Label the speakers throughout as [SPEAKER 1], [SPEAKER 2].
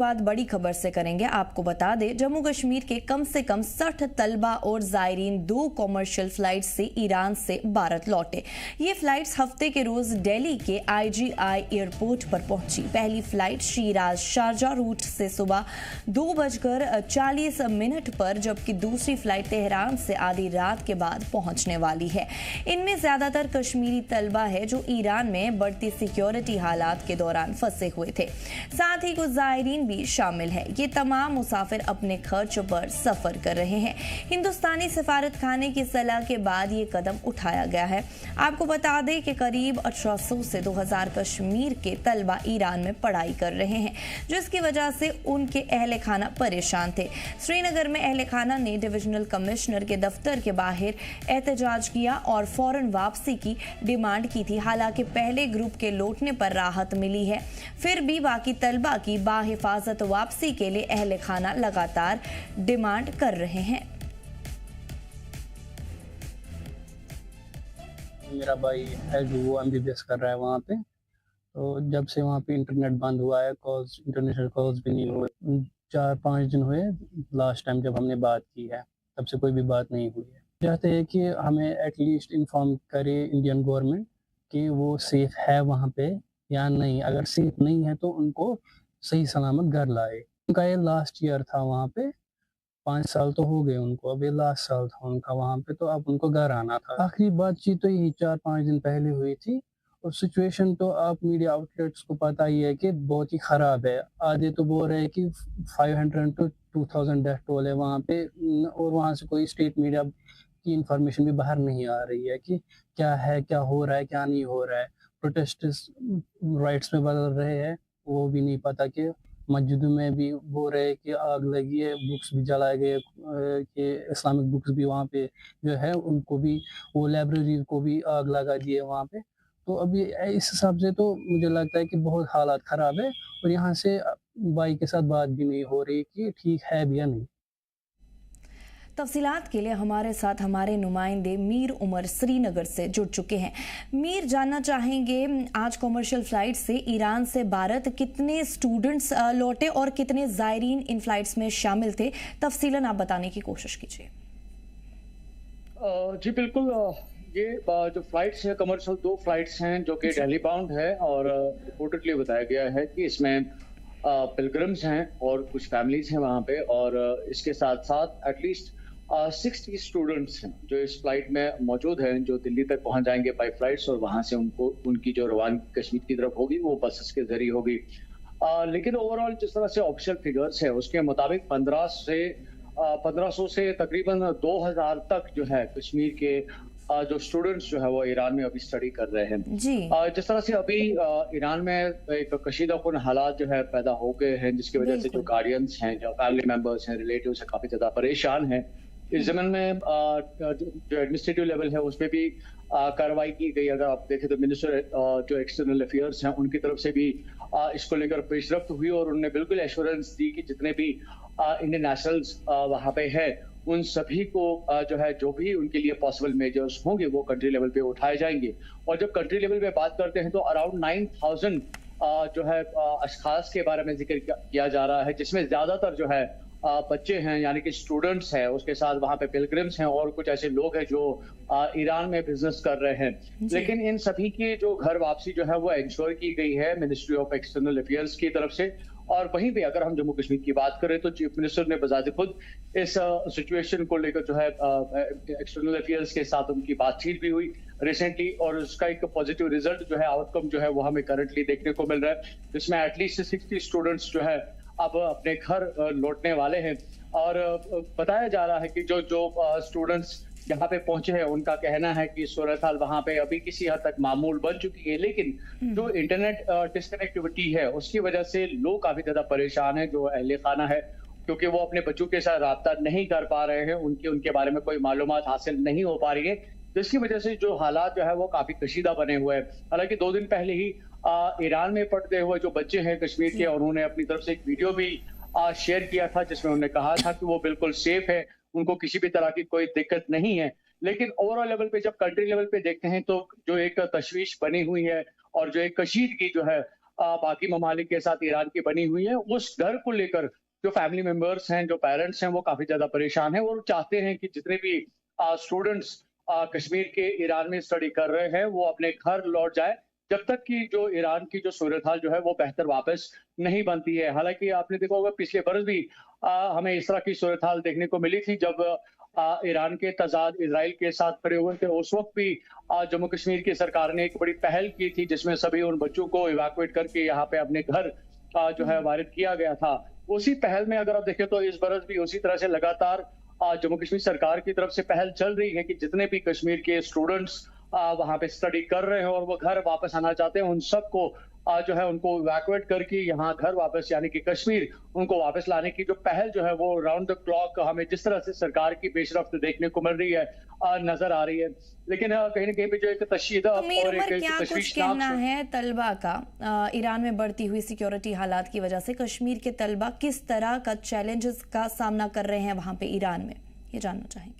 [SPEAKER 1] बात बड़ी खबर से करेंगे। आपको बता दें, जम्मू कश्मीर के कम से कम 60 तलबा और जायरीन 2 कॉमर्शियल फ्लाइट से ईरान से भारत लौटे। ये फ्लाइट्स हफ्ते के रोज दिल्ली के IGI एयरपोर्ट पर पहुंची। पहली फ्लाइट शिराज शारजा रूट से सुबह 2:40 पर, जबकि दूसरी फ्लाइट तेहरान से आधी रात के बाद पहुंचने वाली है। इनमें ज्यादातर कश्मीरी तलबा है जो ईरान में बढ़ती सिक्योरिटी हालात के दौरान फंसे हुए थे। साथ ही कुछ जायरीन भी शामिल है। ये तमाम मुसाफिर अपने खर्च पर सफर कर रहे हैं। हिंदुस्तानी सफारत खाने की सलाह के बाद ये कदम उठाया गया है। आपको बता दें कि करीब 1800 से 2000 कश्मीर के तलबा ईरान में पढ़ाई कर रहे हैं, जिसकी वजह से उनके अहले खाना परेशान थे। श्रीनगर में अहले खाना ने डिविजनल कमिश्नर के दफ्तर के बाहर एहतजाज किया और फौरन वापसी की डिमांड की थी। हालांकि पहले ग्रुप के लौटने पर राहत मिली है, फिर भी बाकी तलबा की बाहिफाजत वापसी के लिए अहले खाना लगातार डिमांड कर रहे हैं।
[SPEAKER 2] मेरा भाई है जो वो MBBS कर रहा है वहाँ पे, तो जब से वहाँ पे इंटरनेट बंद हुआ है, कॉल्स, इंटरनेशनल कॉल्स भी नहीं हुए। 4-5 दिन हुए लास्ट टाइम जब हमने बात की है, तब से कोई भी बात नहीं हुई है। चाहते हैं कि हमें एटलीस्ट इन्फॉर्म करे इंडियन गवर्नमेंट कि वो सेफ है वहाँ पे या नहीं। अगर सेफ नहीं है तो उनको सही सलामत घर लाए। उनका ये लास्ट ईयर था वहाँ पे, 5 साल तो हो गए उनको, अब ये लास्ट साल था उनका वहाँ पे, तो अब उनको घर आना था। आखिरी बातचीत तो यही 4-5 दिन पहले हुई थी। और सिचुएशन तो आप मीडिया आउटलेट्स को पता ही है कि बहुत ही ख़राब है। आधे तो बोल रहे हैं कि 500 to 2000 डेथ टोल है वहाँ पे, और वहाँ से कोई स्टेट मीडिया की इंफॉर्मेशन भी बाहर नहीं आ रही है कि क्या है, क्या हो रहा है, क्या नहीं हो रहा है। प्रोटेस्टर्स राइट्स में बदल रहे हैं, वो भी नहीं पता कि मस्जिदों में भी बोल रहे हैं कि आग लगी है, बुक्स भी जलाए गए, कि इस्लामिक बुक्स भी वहाँ पे जो है उनको भी, वो लाइब्रेरी को भी आग लगा दी है वहाँ पे। तो अभी इस हिसाब से तो मुझे लगता है कि बहुत हालात ख़राब है, और यहाँ से भाई के साथ बात भी नहीं हो रही कि ठीक है भी या नहीं।
[SPEAKER 1] तफसीलात के लिए हमारे साथ हमारे नुमाइंदे मीर उमर श्रीनगर से जुड़ चुके हैं। मीर, जानना चाहेंगे, आज कॉमर्शियल फ्लाइट से ईरान से भारत कितने स्टूडेंट्स लौटे और कितने जायरीन इन फ्लाइट्स में शामिल थे? तफसीलन आप बताने की कोशिश कीजिए।
[SPEAKER 3] जी बिल्कुल। ये जो फ्लाइट्स हैं, कमर्शियल 2 फ्लाइट्स हैं जो कि दिल्ली बाउंड है, और रिपोर्टेडली बताया गया है कि इसमें पिलग्रिम्स हैं और कुछ फैमिलीज हैं वहाँ पे, और इसके साथ साथ एटलीस्ट 60 स्टूडेंट्स हैं जो इस फ्लाइट में मौजूद हैं, जो दिल्ली तक पहुँच जाएंगे बाई फ्लाइट्स, और वहाँ से उनको उनकी जो रवानगी कश्मीर की तरफ होगी वो बसेस के जरिए होगी। लेकिन ओवरऑल जिस तरह से ऑफिशियल फिगर्स है उसके मुताबिक 1500 से तकरीबन 2000 तक जो है कश्मीर के जो स्टूडेंट्स जो है वो ईरान में अभी स्टडी कर रहे हैं।
[SPEAKER 1] जी।
[SPEAKER 3] जिस तरह से अभी ईरान में एक कशीदाकुन हालात जो है पैदा हो गए हैं, जिसकी वजह से जो गार्डियंस हैं, जो फैमिली मेंबर्स हैं, रिलेटिव्स हैं, काफी ज्यादा परेशान हैं। इस जमीन में जो एडमिनिस्ट्रेटिव लेवल है उस पर भी कार्रवाई की गई। अगर आप देखें तो मिनिस्टर जो एक्सटर्नल अफेयर्स हैं उनकी तरफ से भी इसको लेकर पेशरफ्त हुई, और उन्होंने बिल्कुल एश्योरेंस दी कि जितने भी इंडियन नेशनल्स वहाँ पे है उन सभी को जो है जो भी उनके लिए पॉसिबल मेजर्स होंगे वो कंट्री लेवल पे उठाए जाएंगे। और जब कंट्री लेवल पे बात करते हैं तो अराउंड 9000 जो है अशखास के बारे में जिक्र किया जा रहा है, जिसमें ज्यादातर जो है बच्चे हैं, यानी कि स्टूडेंट्स हैं, उसके साथ वहाँ पे पिलग्रिम्स हैं और कुछ ऐसे लोग हैं जो ईरान में बिजनेस कर रहे हैं। लेकिन इन सभी की जो घर वापसी जो है वो इंश्योर की गई है मिनिस्ट्री ऑफ एक्सटर्नल अफेयर्स की तरफ से। और वहीं पे अगर हम जम्मू कश्मीर की बात करें तो चीफ मिनिस्टर ने बजाते खुद इस सिचुएशन को लेकर जो है एक्सटर्नल अफेयर्स के साथ उनकी बातचीत भी हुई रिसेंटली, और उसका एक पॉजिटिव रिजल्ट जो है, आउटकम जो है वो हमें करंटली देखने को मिल रहा है, जिसमें एटलीस्ट 60 स्टूडेंट्स जो है अब अपने घर लौटने वाले हैं। और बताया जा रहा है कि जो स्टूडेंट्स यहाँ पे पहुंचे हैं उनका कहना है कि सूरत हाल वहाँ पे अभी किसी हद तक मामूल बन चुकी है, लेकिन जो इंटरनेट डिस्कनेक्टिविटी है उसकी वजह से लोग काफी ज्यादा परेशान है, जो अहले खाना है, क्योंकि वो अपने बच्चों के साथ राब्ता नहीं कर पा रहे हैं, उनके बारे में कोई मालूमात हासिल नहीं हो पा रही है, जिसकी वजह से जो हालात जो है वो काफी कशीदा बने हुए हैं। हालांकि 2 दिन पहले ही ईरान में पढ़ते हुए जो बच्चे हैं कश्मीर के, और उन्होंने अपनी तरफ से एक वीडियो भी शेयर किया था जिसमें उन्होंने कहा था कि वो बिल्कुल सेफ है, उनको किसी भी तरह की कोई दिक्कत नहीं है। लेकिन ओवरऑल लेवल पे जब कंट्री लेवल पे देखते हैं तो जो एक तशवीश बनी हुई है और जो एक कशीदगी जो है बाकी ममालिक के साथ ईरान की बनी हुई है, उस डर को लेकर जो फैमिली मेंबर्स हैं, जो पेरेंट्स हैं, वो काफी ज्यादा परेशान हैं और चाहते हैं कि जितने भी स्टूडेंट्स कश्मीर के ईरान में स्टडी कर रहे हैं वो अपने घर लौट जाए, जब तक कि जो ईरान की जो सूरत हाल जो है वो बेहतर वापस नहीं बनती है। हालांकि आपने देखा होगा पिछले बरस भी हमें इस तरह की सूरत हाल देखने को मिली थी, जब ईरान के तजाद इसराइल के साथ खड़े हुए थे। उस वक्त भी जम्मू कश्मीर की सरकार ने एक बड़ी पहल की थी, जिसमें सभी उन बच्चों को इवैक्यूएट करके यहाँ पे अपने घर जो है वारिद किया गया था। उसी पहल में अगर आप देखें तो इस बरस भी उसी तरह से लगातार जम्मू कश्मीर सरकार की तरफ से पहल चल रही है कि जितने भी कश्मीर के स्टूडेंट्स वहां पे स्टडी कर रहे हैं और वो घर वापस आना चाहते हैं, उन सबको जो है उनको इवैक्यूएट करके यहाँ घर वापस यानी कि कश्मीर उनको वापस लाने की जो पहल जो है वो राउंड द क्लॉक हमें जिस तरह से सरकार की पेशरफ्त देखने को मिल रही है नजर आ रही है। लेकिन कहीं ना कहीं पे जो एक तशहीदा और एक
[SPEAKER 1] क्या कुछ कहना है तलबा का ईरान में बढ़ती हुई सिक्योरिटी हालात की वजह से कश्मीर के तलबा किस तरह का चैलेंजेस का सामना कर रहे हैं वहां पे ईरान में, ये जानना चाहेंगे।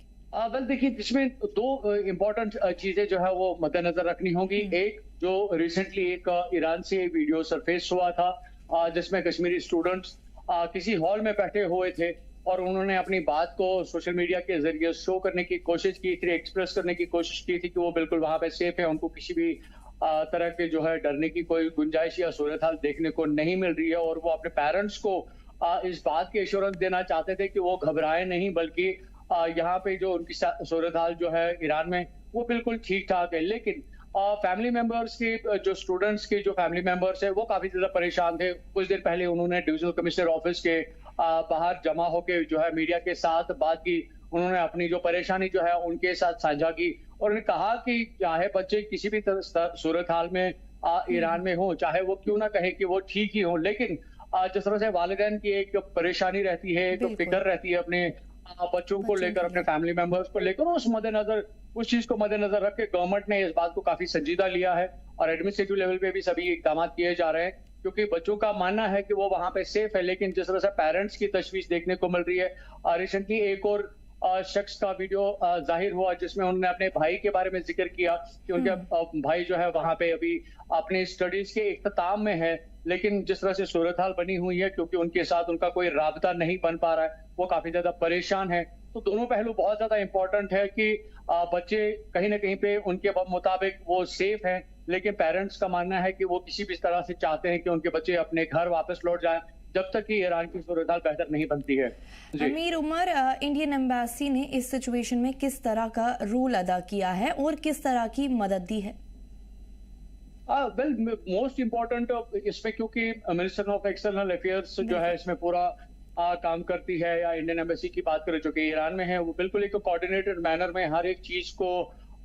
[SPEAKER 3] वेल देखिए, इसमें दो इम्पोर्टेंट चीजें जो है वो मद्देनजर रखनी होंगी। एक जो रिसेंटली एक ईरान से वीडियो सरफेस हुआ था जिसमें कश्मीरी स्टूडेंट्स किसी हॉल में बैठे हुए थे और उन्होंने अपनी बात को सोशल मीडिया के जरिए शो करने की कोशिश की थी, एक्सप्रेस करने की कोशिश की थी कि वो बिल्कुल वहां पे सेफ है, उनको किसी भी तरह के जो है डरने की कोई गुंजाइश या सूरत हाल देखने को नहीं मिल रही है। और वो अपने पेरेंट्स को इस बात की एश्योरेंस देना चाहते थे कि वो घबराए नहीं, बल्कि यहाँ पे जो उनकी सूरत हाल जो है ईरान में वो बिल्कुल ठीक ठाक है। लेकिन फैमिली मेंबर्स के जो स्टूडेंट्स के जो फैमिली मेंबर्स है वो काफी ज्यादा परेशान थे। कुछ देर पहले उन्होंने डिविजनल कमिश्नर ऑफिस के बाहर जमा होकर जो है मीडिया के साथ बात की। उन्होंने अपनी जो परेशानी जो है उनके साथ साझा की और उन्होंने कहा कि चाहे बच्चे किसी भी सूरत हाल में ईरान में हो, चाहे वो क्यों ना कहे कि वो ठीक ही हो, लेकिन जिस तरह से वालिदैन की एक परेशानी रहती है, एक फिक्र रहती है अपने बच्चों को लेकर, अपने फैमिली मेंबर्स को लेकर, उस चीज को मद्देनजर रख के गवर्नमेंट ने इस बात को काफी संजीदा लिया है और एडमिनिस्ट्रेटिव लेवल पे भी सभी इकदाम किए जा रहे हैं, क्योंकि बच्चों का मानना है कि वो वहां पे सेफ है। लेकिन जिस तरह से पेरेंट्स की तशवीश देखने को मिल रही है, रिसेंटली एक और शख्स का वीडियो जाहिर हुआ जिसमें उन्होंने अपने भाई के बारे में जिक्र किया कि उनके भाई जो है वहां पे अभी अपने स्टडीज के इख्तिताम में है, लेकिन जिस तरह से सूरत हाल बनी हुई है क्योंकि उनके साथ उनका कोई राबता नहीं बन पा रहा है, वो काफी ज्यादा परेशान है। तो दोनों पहलू बहुत ज्यादा इंपॉर्टेंट है कि बच्चे कहीं ना कहीं पे उनके मुताबिक वो सेफ हैं, लेकिन पेरेंट्स का मानना है कि वो किसी भी तरह से चाहते हैं कि उनके बच्चे अपने घर वापस लौट जाएं जब तक कि ईरान की सूरत हाल बेहतर नहीं बनती है।
[SPEAKER 1] अमीर उमर, इंडियन एम्बेसी ने इस सिचुएशन में किस तरह का रोल अदा किया है और किस तरह की मदद दी है?
[SPEAKER 3] वेल मोस्ट इम्पोर्टेंट इसमें, क्योंकि मिनिस्टर ऑफ एक्सटर्नल अफेयर्स जो है इसमें पूरा काम करती है, या इंडियन एम्बेसी की बात करें जो कि ईरान में है, वो बिल्कुल एक कोऑर्डिनेटेड मैनर में हर एक चीज को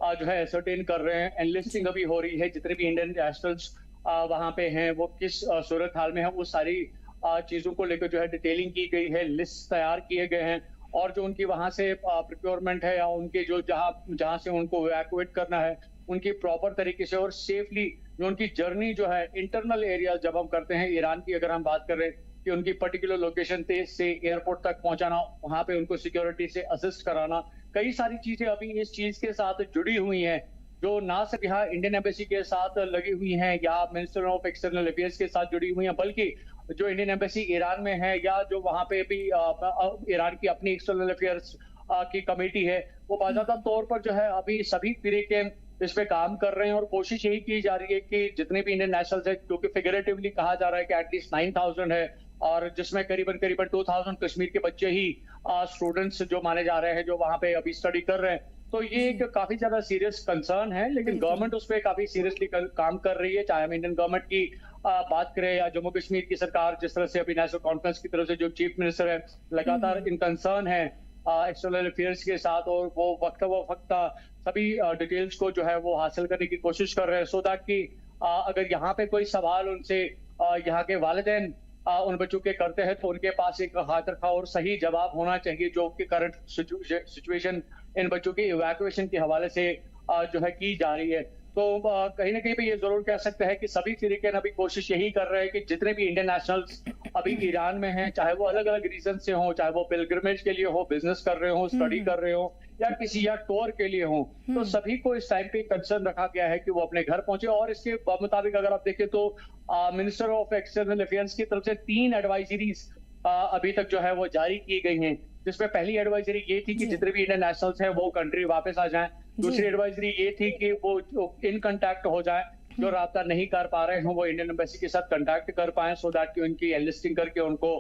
[SPEAKER 3] जो है एसर्टेन कर रहे हैं। एनलिस्टिंग अभी हो रही है, जितने भी इंडियन नेशनल्स वहां पे हैं वो किस सूरत हाल में है, वो सारी चीजों को लेकर जो है डिटेलिंग की गई है, लिस्ट तैयार किए गए हैं और जो उनकी वहां से प्रोक्योरमेंट है या उनके जो जहां से उनको इवैक्यूएट करना है उनकी प्रॉपर तरीके से और सेफली जो उनकी जर्नी जो है इंटरनल एरिया जब हम करते हैं ईरान की, अगर हम बात कर रहे हैं कि उनकी पर्टिकुलर लोकेशन से एयरपोर्ट तक पहुंचाना, वहां पे उनको सिक्योरिटी से असिस्ट कराना, कई सारी चीजें अभी इस चीज के साथ जुड़ी हुई हैं जो ना सिर्फ यहाँ इंडियन एम्बेसी के साथ लगी हुई हैं या मिनिस्टर ऑफ एक्सटर्नल अफेयर्स के साथ जुड़ी हुई हैं, बल्कि जो इंडियन एम्बेसी ईरान में है या जो वहां पे भी ईरान की अपनी एक्सटर्नल अफेयर्स की कमेटी है, वो बाकायदा तौर पर जो है अभी सभी तरीके इस पे काम कर रहे हैं और कोशिश यही की जा रही है कि जितने भी इंडियन नेशनल्स है, क्योंकि फिगरेटिवली कहा जा रहा है कि एटलीस्ट 9,000 है और जिसमें करीबन 2,000 कश्मीर के बच्चे ही स्टूडेंट्स जो माने जा रहे हैं जो वहां पे अभी स्टडी कर रहे हैं। तो ये एक काफी ज्यादा सीरियस कंसर्न है, लेकिन गवर्नमेंट उस पर काफी सीरियसली काम कर रही है, चाहे हम इंडियन गवर्नमेंट की बात करें या जम्मू कश्मीर की सरकार, जिस तरह से अभी नेशनल कॉन्फ्रेंस की तरफ से जो चीफ मिनिस्टर है लगातार इन कंसर्न है एक्सटर्नल अफेयर्स के साथ और वो वक्ता सभी डिटेल्स को जो है वो हासिल करने की कोशिश कर रहे हैं, सो दैट कि अगर यहाँ पे कोई सवाल उनसे यहाँ के वालिदैन उन बच्चों के करते हैं तो उनके पास एक हाथ रखा और सही जवाब होना चाहिए जो कि करंट सिचुएशन इन बच्चों की इवैक्यूएशन के हवाले से जो है की जा रही है। तो कहीं ना कहीं पे ये जरूर कह सकते हैं कि सभी तरीके ने अभी कोशिश यही कर रहे हैं कि जितने भी इंडियन नेशनल्स अभी ईरान में हैं, चाहे वो अलग अलग रीजन से हों, चाहे वो पिलग्रिमेज के लिए हो, बिजनेस कर रहे हो, स्टडी कर रहे हो, या किसी या टूर के लिए हो, तो सभी को इस टाइम पे कंसर्न रखा गया है कि वो अपने घर पहुंचे। और इसके मुताबिक अगर आप देखें तो मिनिस्टर ऑफ एक्सटर्नल अफेयर्स की तरफ से 3 एडवाइजरीज अभी तक जो है वो जारी की गई हैं, जिसमें पहली एडवाइजरी ये थी कि जितने भी इंडियन नेशनल्स हैं वो कंट्री वापस आ जाएं। दूसरी एडवाइजरी ये थी कि वो इन कांटेक्ट हो जाए, जो राब्ता नहीं कर पा रहे हैं वो इंडियन एम्बेसी के साथ कांटेक्ट कर पाए, सो दैट कि उनकी एनलिस्टिंग करके उनको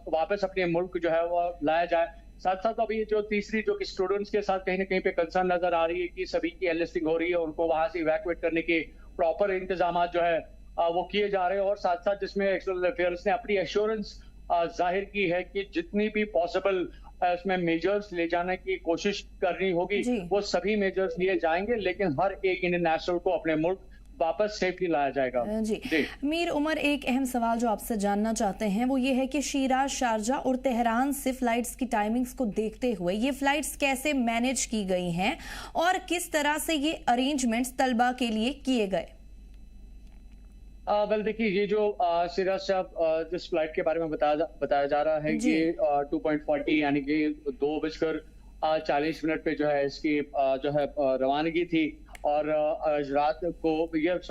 [SPEAKER 3] वापस अपने मुल्क जो है वो लाया जाए। साथ साथ अभी जो तीसरी जो कि स्टूडेंट्स के साथ कहीं ना कहीं पे कंसर्न नजर आ रही है कि सभी की एनलिस्टिंग हो रही है, उनको वहां से इवैक्यूएट करने के प्रॉपर इंतजाम जो है वो किए जा रहे हैं। और साथ साथ जिसमें एक्सटर्नल अफेयर्स ने अपनी एश्योरेंस जाहिर की है कि जितनी भी पॉसिबल इसमें मेजर्स ले जाने की कोशिश करनी होगी, वो सभी मेजर्स लिए जाएंगे, लेकिन हर एक इंडियन नेशनल को अपने मुल्क वापस सेफली लाया जाएगा।
[SPEAKER 1] जी मीर उमर, एक अहम सवाल जो आपसे जानना चाहते हैं वो ये है कि शिराज, शारजा और तेहरान से फ्लाइट्स की टाइमिंग्स को देखते हुए ये फ्लाइट्स कैसे मैनेज की गई हैं और किस तरह से ये अरेंजमेंट्स तलबा के लिए किए गए?
[SPEAKER 3] वेल देखिए, ये जो सिराज साहब जिस फ्लाइट के बारे में बताया जा रहा है, ये 2.40 यानी कि 2:40 पे जो है इसकी जो है रवानगी थी। और रात को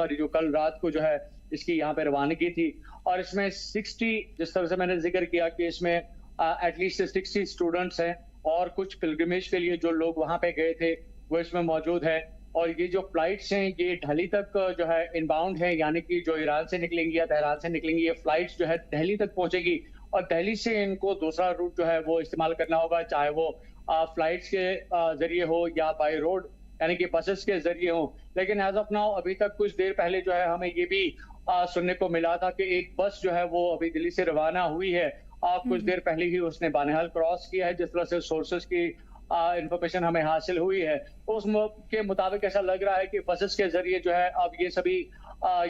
[SPEAKER 3] जो कल रात को जो है इसकी यहाँ पे रवानगी थी। और इसमें 60, जिस तरह से मैंने जिक्र किया कि इसमें एटलीस्ट 60 स्टूडेंट्स हैं और कुछ पिलग्रिमेज के लिए जो लोग वहाँ पे गए थे वो इसमें मौजूद है। और ये जो फ्लाइट्स हैं ये दिल्ली तक जो है इनबाउंड है, यानी कि जो ईरान से निकलेंगी या तेहरान से निकलेंगी, ये फ्लाइट्स जो है दिल्ली तक पहुंचेगी और दिल्ली से इनको दूसरा रूट जो है वो इस्तेमाल करना होगा, चाहे वो फ्लाइट्स के जरिए हो या बाय रोड यानी कि बसेस के जरिए हो। लेकिन एज ऑफ नाउ अभी तक कुछ देर पहले जो है हमें ये भी सुनने को मिला था कि एक बस जो है वो अभी दिल्ली से रवाना हुई है, कुछ देर पहले ही उसने बानिहाल क्रॉस किया है, जिस तरह से सोर्सेस की इंफॉर्मेशन हमें हासिल हुई है। उस के मुताबिक ऐसा लग रहा है कि बसेस के जरिए जो है अब ये सभी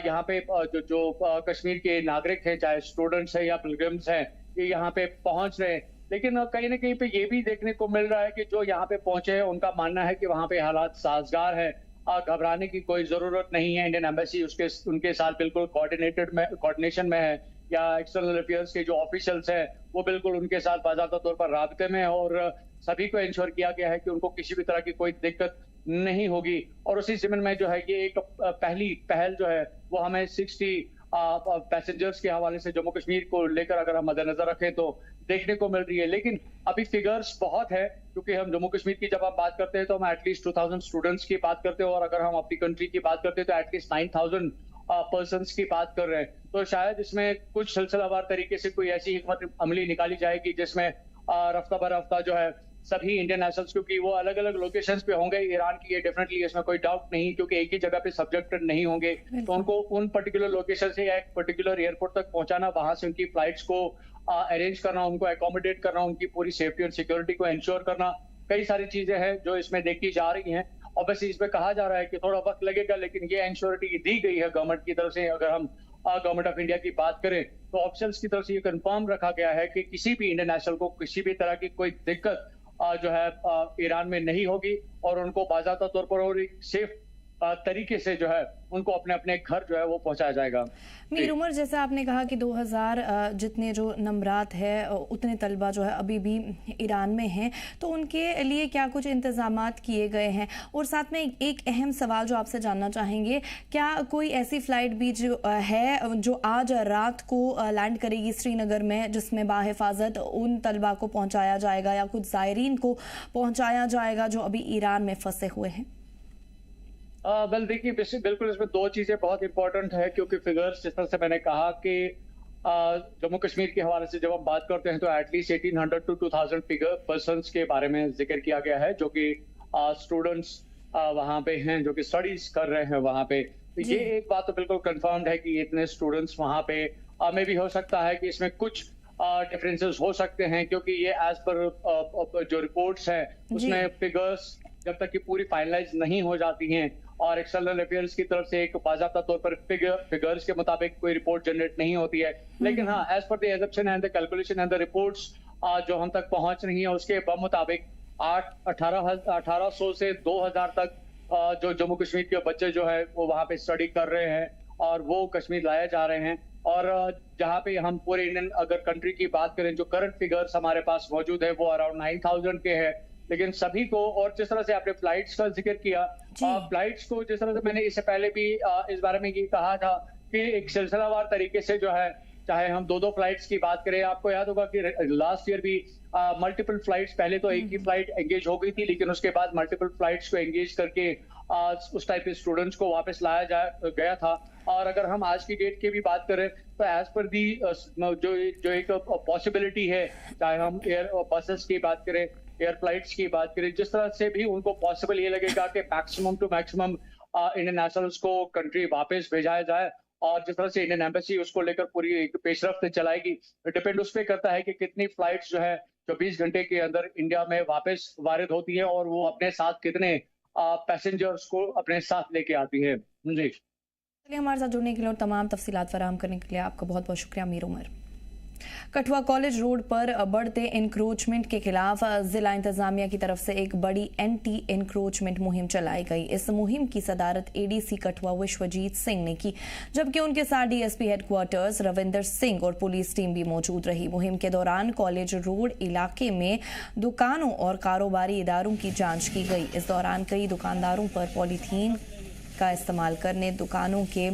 [SPEAKER 3] यहाँ पे जो कश्मीर के नागरिक हैं, चाहे स्टूडेंट्स हैं या पिलग्रिम्स हैं, ये यहाँ पे पहुंच रहे हैं। लेकिन कहीं ना कहीं पे ये भी देखने को मिल रहा है कि जो यहाँ पे पहुंचे हैं उनका मानना है कि वहाँ पे हालात साजगार है, घबराने की कोई जरूरत नहीं है। इंडियन एम्बेसी उनके साथ बिल्कुल कोऑर्डिनेशन में है, या एक्सटर्नल अफेयर्स के जो ऑफिशियल्स हैं वो बिल्कुल उनके साथ बाकायदा तौर पर राब्ते में है, और सभी को इंश्योर किया गया है कि उनको किसी भी तरह की कोई दिक्कत नहीं होगी। और उसी जिम्न में जो है ये एक पहली पहल जो है वो हमें 60 पैसेंजर्स के हवाले से जम्मू कश्मीर को लेकर अगर हम मद्देनजर रखें तो देखने को मिल रही है। लेकिन अभी फिगर्स बहुत है, क्योंकि हम जम्मू कश्मीर की जब हम बात करते हैं तो हम एटलीस्ट 2000 स्टूडेंट्स की बात करते हैं, और अगर हम अपनी कंट्री की बात करते हैं तो एटलीस्ट 9000 पर्सन्स की बात कर रहे हैं। तो शायद इसमें कुछ सिलसिलावार तरीके से कोई ऐसी हिकमत अमली निकाली जाएगी जिसमें रफ्ता बर रफ्ता जो है सभी इंडियन नेशनल्स, क्योंकि वो अलग अलग लोकेशंस पे होंगे ईरान की, ये डेफिनेटली इसमें कोई डाउट नहीं, क्योंकि एक ही जगह पे सब्जेक्टेड नहीं होंगे, तो उनको उन पर्टिकुलर लोकेशन से या एक पर्टिकुलर एयरपोर्ट तक पहुंचाना, वहां से उनकी फ्लाइट्स को अरेंज करना, उनको एकोमोडेट करना, उनकी पूरी सेफ्टी और सिक्योरिटी को इंश्योर करना, कई सारी चीजें हैं जो इसमें देखी जा रही हैं। ऑब्वियसली इसमें कहा जा रहा है कि थोड़ा वक्त लगेगा, लेकिन ये इंश्योरिटी दी गई है गवर्नमेंट की तरफ से। अगर हम गवर्नमेंट ऑफ इंडिया की बात करें तो ऑफिशियल्स की तरफ से ये कंफर्म रखा गया है कि किसी भी इंडियन नेशनल को किसी भी तरह की कोई दिक्कत जो है ईरान में नहीं होगी, और उनको बाज़ाब्ता तौर पर और एक सेफ तरीके से जो है उनको अपने अपने घर जो है वो पहुंचाया जाएगा।
[SPEAKER 1] मीर उमर, जैसा आपने कहा कि 2000 जितने जो नंबरात है उतने तलबा जो है अभी भी ईरान में हैं, तो उनके लिए क्या कुछ इंतजामात किए गए हैं? और साथ में एक अहम सवाल जो आपसे जानना चाहेंगे, क्या कोई ऐसी फ़्लाइट भी जो है जो आज रात को लैंड करेगी श्रीनगर में, जिसमें बाहिफाजत उन तलबा को पहुँचाया जाएगा या कुछ ज़ायरीन को पहुँचाया जाएगा जो अभी ईरान में फंसे हुए हैं?
[SPEAKER 3] वेल देखिए, बिल्कुल इसमें दो चीजें बहुत इंपॉर्टेंट है, क्योंकि फिगर्स जिस तरह से मैंने कहा कि जम्मू कश्मीर के हवाले से जब हम बात करते हैं तो एटलीस्ट 1800 to 2000 पर्सन्स के बारे में जिक्र किया गया है, जो कि स्टूडेंट्स वहाँ पे हैं, जो कि स्टडीज कर रहे हैं वहाँ पे। तो ये एक बात तो बिल्कुल कंफर्म्ड है कि इतने स्टूडेंट्स वहाँ पे में भी हो सकता है कि इसमें कुछ डिफरेंसेस हो सकते हैं, क्योंकि ये एज पर जो रिपोर्ट्स हैं उसमें फिगर्स जब तक कि पूरी फाइनलाइज नहीं हो जाती हैं और एक्सटर्नल अफेयर्स की तरफ से एक बाज़ाब्ता तौर पर फिगर्स के मुताबिक कोई रिपोर्ट जनरेट नहीं होती है। लेकिन हाँ, as per the assumption and the calculation and the reports जो हम तक पहुंच रही हैं उसके मुताबिक 1800 से 2000 तक जो जम्मू कश्मीर के बच्चे जो है वो वहाँ पे स्टडी कर रहे हैं और वो कश्मीर लाए जा रहे हैं। और जहाँ पे हम पूरे इंडियन अगर कंट्री की बात करें, जो करंट फिगर्स हमारे पास मौजूद है वो अराउंड 9,000 के हैं। लेकिन सभी को, और जिस तरह से आपने फ्लाइट्स का जिक्र किया, फ्लाइट्स को जिस तरह से मैंने इससे पहले भी इस बारे में ये कहा था कि एक सिलसिलावार तरीके से जो है, चाहे हम दो फ्लाइट्स की बात करें, आपको याद होगा कि लास्ट ईयर भी मल्टीपल फ्लाइट्स, पहले तो एक ही फ्लाइट एंगेज हो गई थी, लेकिन उसके बाद मल्टीपल फ्लाइट्स को एंगेज करके उस टाइप के स्टूडेंट्स को वापस लाया गया था। और अगर हम आज की डेट की भी बात करें तो एज पर दी जो एक पॉसिबिलिटी है, चाहे हम एयर बसेस की बात करें, एयर फ्लाइट्स की बात करें, जिस तरह से भी उनको पॉसिबल ये लगेगा कि maximum to maximum Indian nationals को कंट्री वापस भेजाया जाए, और जिस तरह से इंडियन एम्बेसी उसको लेकर पूरी एक पेशरफ्त चलाएगी, डिपेंड उस पर करता है कि कितनी फ्लाइट्स जो है 24 घंटे के अंदर इंडिया में वापस वारिद होती है और वो अपने साथ कितने पैसेंजर्स को अपने साथ लेके आती है। जी,
[SPEAKER 1] चलिए, हमारे साथ जुड़ने के लिए और तमाम तफसीलात फराहम करने के लिए आपका बहुत बहुत शुक्रिया मीर उमर। कठुआ कॉलेज रोड पर बढ़ते इंक्रोचमेंट के खिलाफ जिला इंतजामिया की तरफ से एक बड़ी एंटी इंक्रोचमेंट मुहिम चलाई गई। इस मुहिम की सदारत एडीसी कठुआ विश्वजीत सिंह ने की, जबकि उनके साथ डीएसपी हेडक्वार्टर्स रविंदर सिंह और पुलिस टीम भी मौजूद रही। मुहिम के दौरान कॉलेज रोड इलाके में दुकानों और कारोबारी इदारों की जांच की गई। इस दौरान कई दुकानदारों पर पॉलीथीन का इस्तेमाल करने, दुकानों के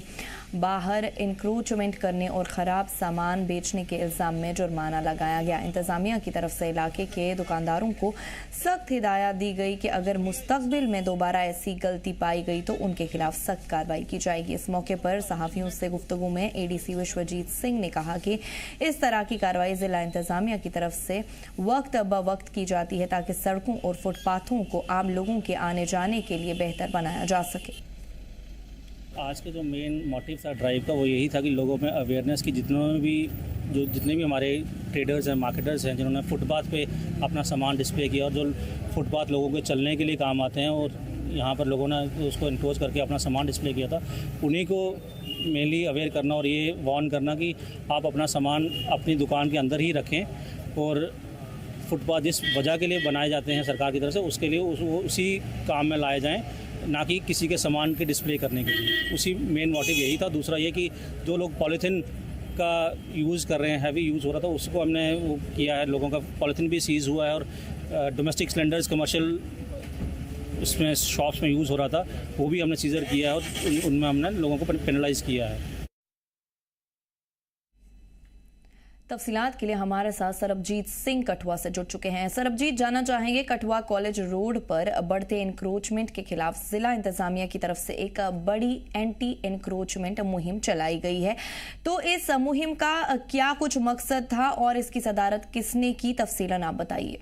[SPEAKER 1] बाहर इंक्रोचमेंट करने और ख़राब सामान बेचने के इल्ज़ाम में जुर्माना लगाया गया। इंतज़ामिया की तरफ से इलाके के दुकानदारों को सख्त हिदायत दी गई कि अगर मुस्तक़बिल में दोबारा ऐसी गलती पाई गई तो उनके खिलाफ सख्त कार्रवाई की जाएगी। इस मौके पर सहाफ़ियों से गुफ्तगू में एडीसी विश्वजीत सिंह ने कहा कि इस तरह की कार्रवाई ज़िला इंतज़ामिया की तरफ से वक्त ब वक्त की जाती है ताकि सड़कों और फुटपाथों को आम लोगों के आने जाने के लिए बेहतर बनाया जा सके।
[SPEAKER 4] आज का जो मेन मोटिव था ड्राइव का वो यही था कि लोगों में अवेयरनेस की, जितने भी हमारे ट्रेडर्स हैं, मार्केटर्स हैं, जिन्होंने फुटपाथ पे अपना सामान डिस्प्ले किया और जो फुटपाथ लोगों के चलने के लिए काम आते हैं और यहाँ पर लोगों ने उसको इनक्लोज करके अपना सामान डिस्प्ले किया था, उन्हीं को मेनली अवेयर करना और ये वार्न करना कि आप अपना सामान अपनी दुकान के अंदर ही रखें और फुटपाथ जिस वजह के लिए बनाए जाते हैं सरकार की तरफ से उसके लिए उसी काम में लाए जाएँ, ना कि किसी के सामान के डिस्प्ले करने के लिए। उसी मेन मोटिव यही था। दूसरा ये कि जो लोग पॉलीथीन का यूज़ कर रहे हैं, हैवी यूज़ हो रहा था, उसको हमने वो किया है, लोगों का पॉलीथीन भी सीज़ हुआ है और डोमेस्टिक सिलेंडर्स कमर्शियल इसमें शॉप्स में यूज़ हो रहा था, वो भी हमने सीज़र किया है और उनमें हमने लोगों को पेनलाइज किया है।
[SPEAKER 1] तफसीलात के लिए हमारे साथ सरबजीत सिंह कठुआ से जुड़ चुके हैं। सरबजीत, जानना चाहेंगे, कठुआ कॉलेज रोड पर बढ़ते इंक्रोचमेंट के खिलाफ जिला इंतजामिया की तरफ से एक बड़ी एंटी इंक्रोचमेंट मुहिम चलाई गई है, तो इस मुहिम का क्या कुछ मकसद था और इसकी सदारत किसने की, तफसीलन आप बताइए।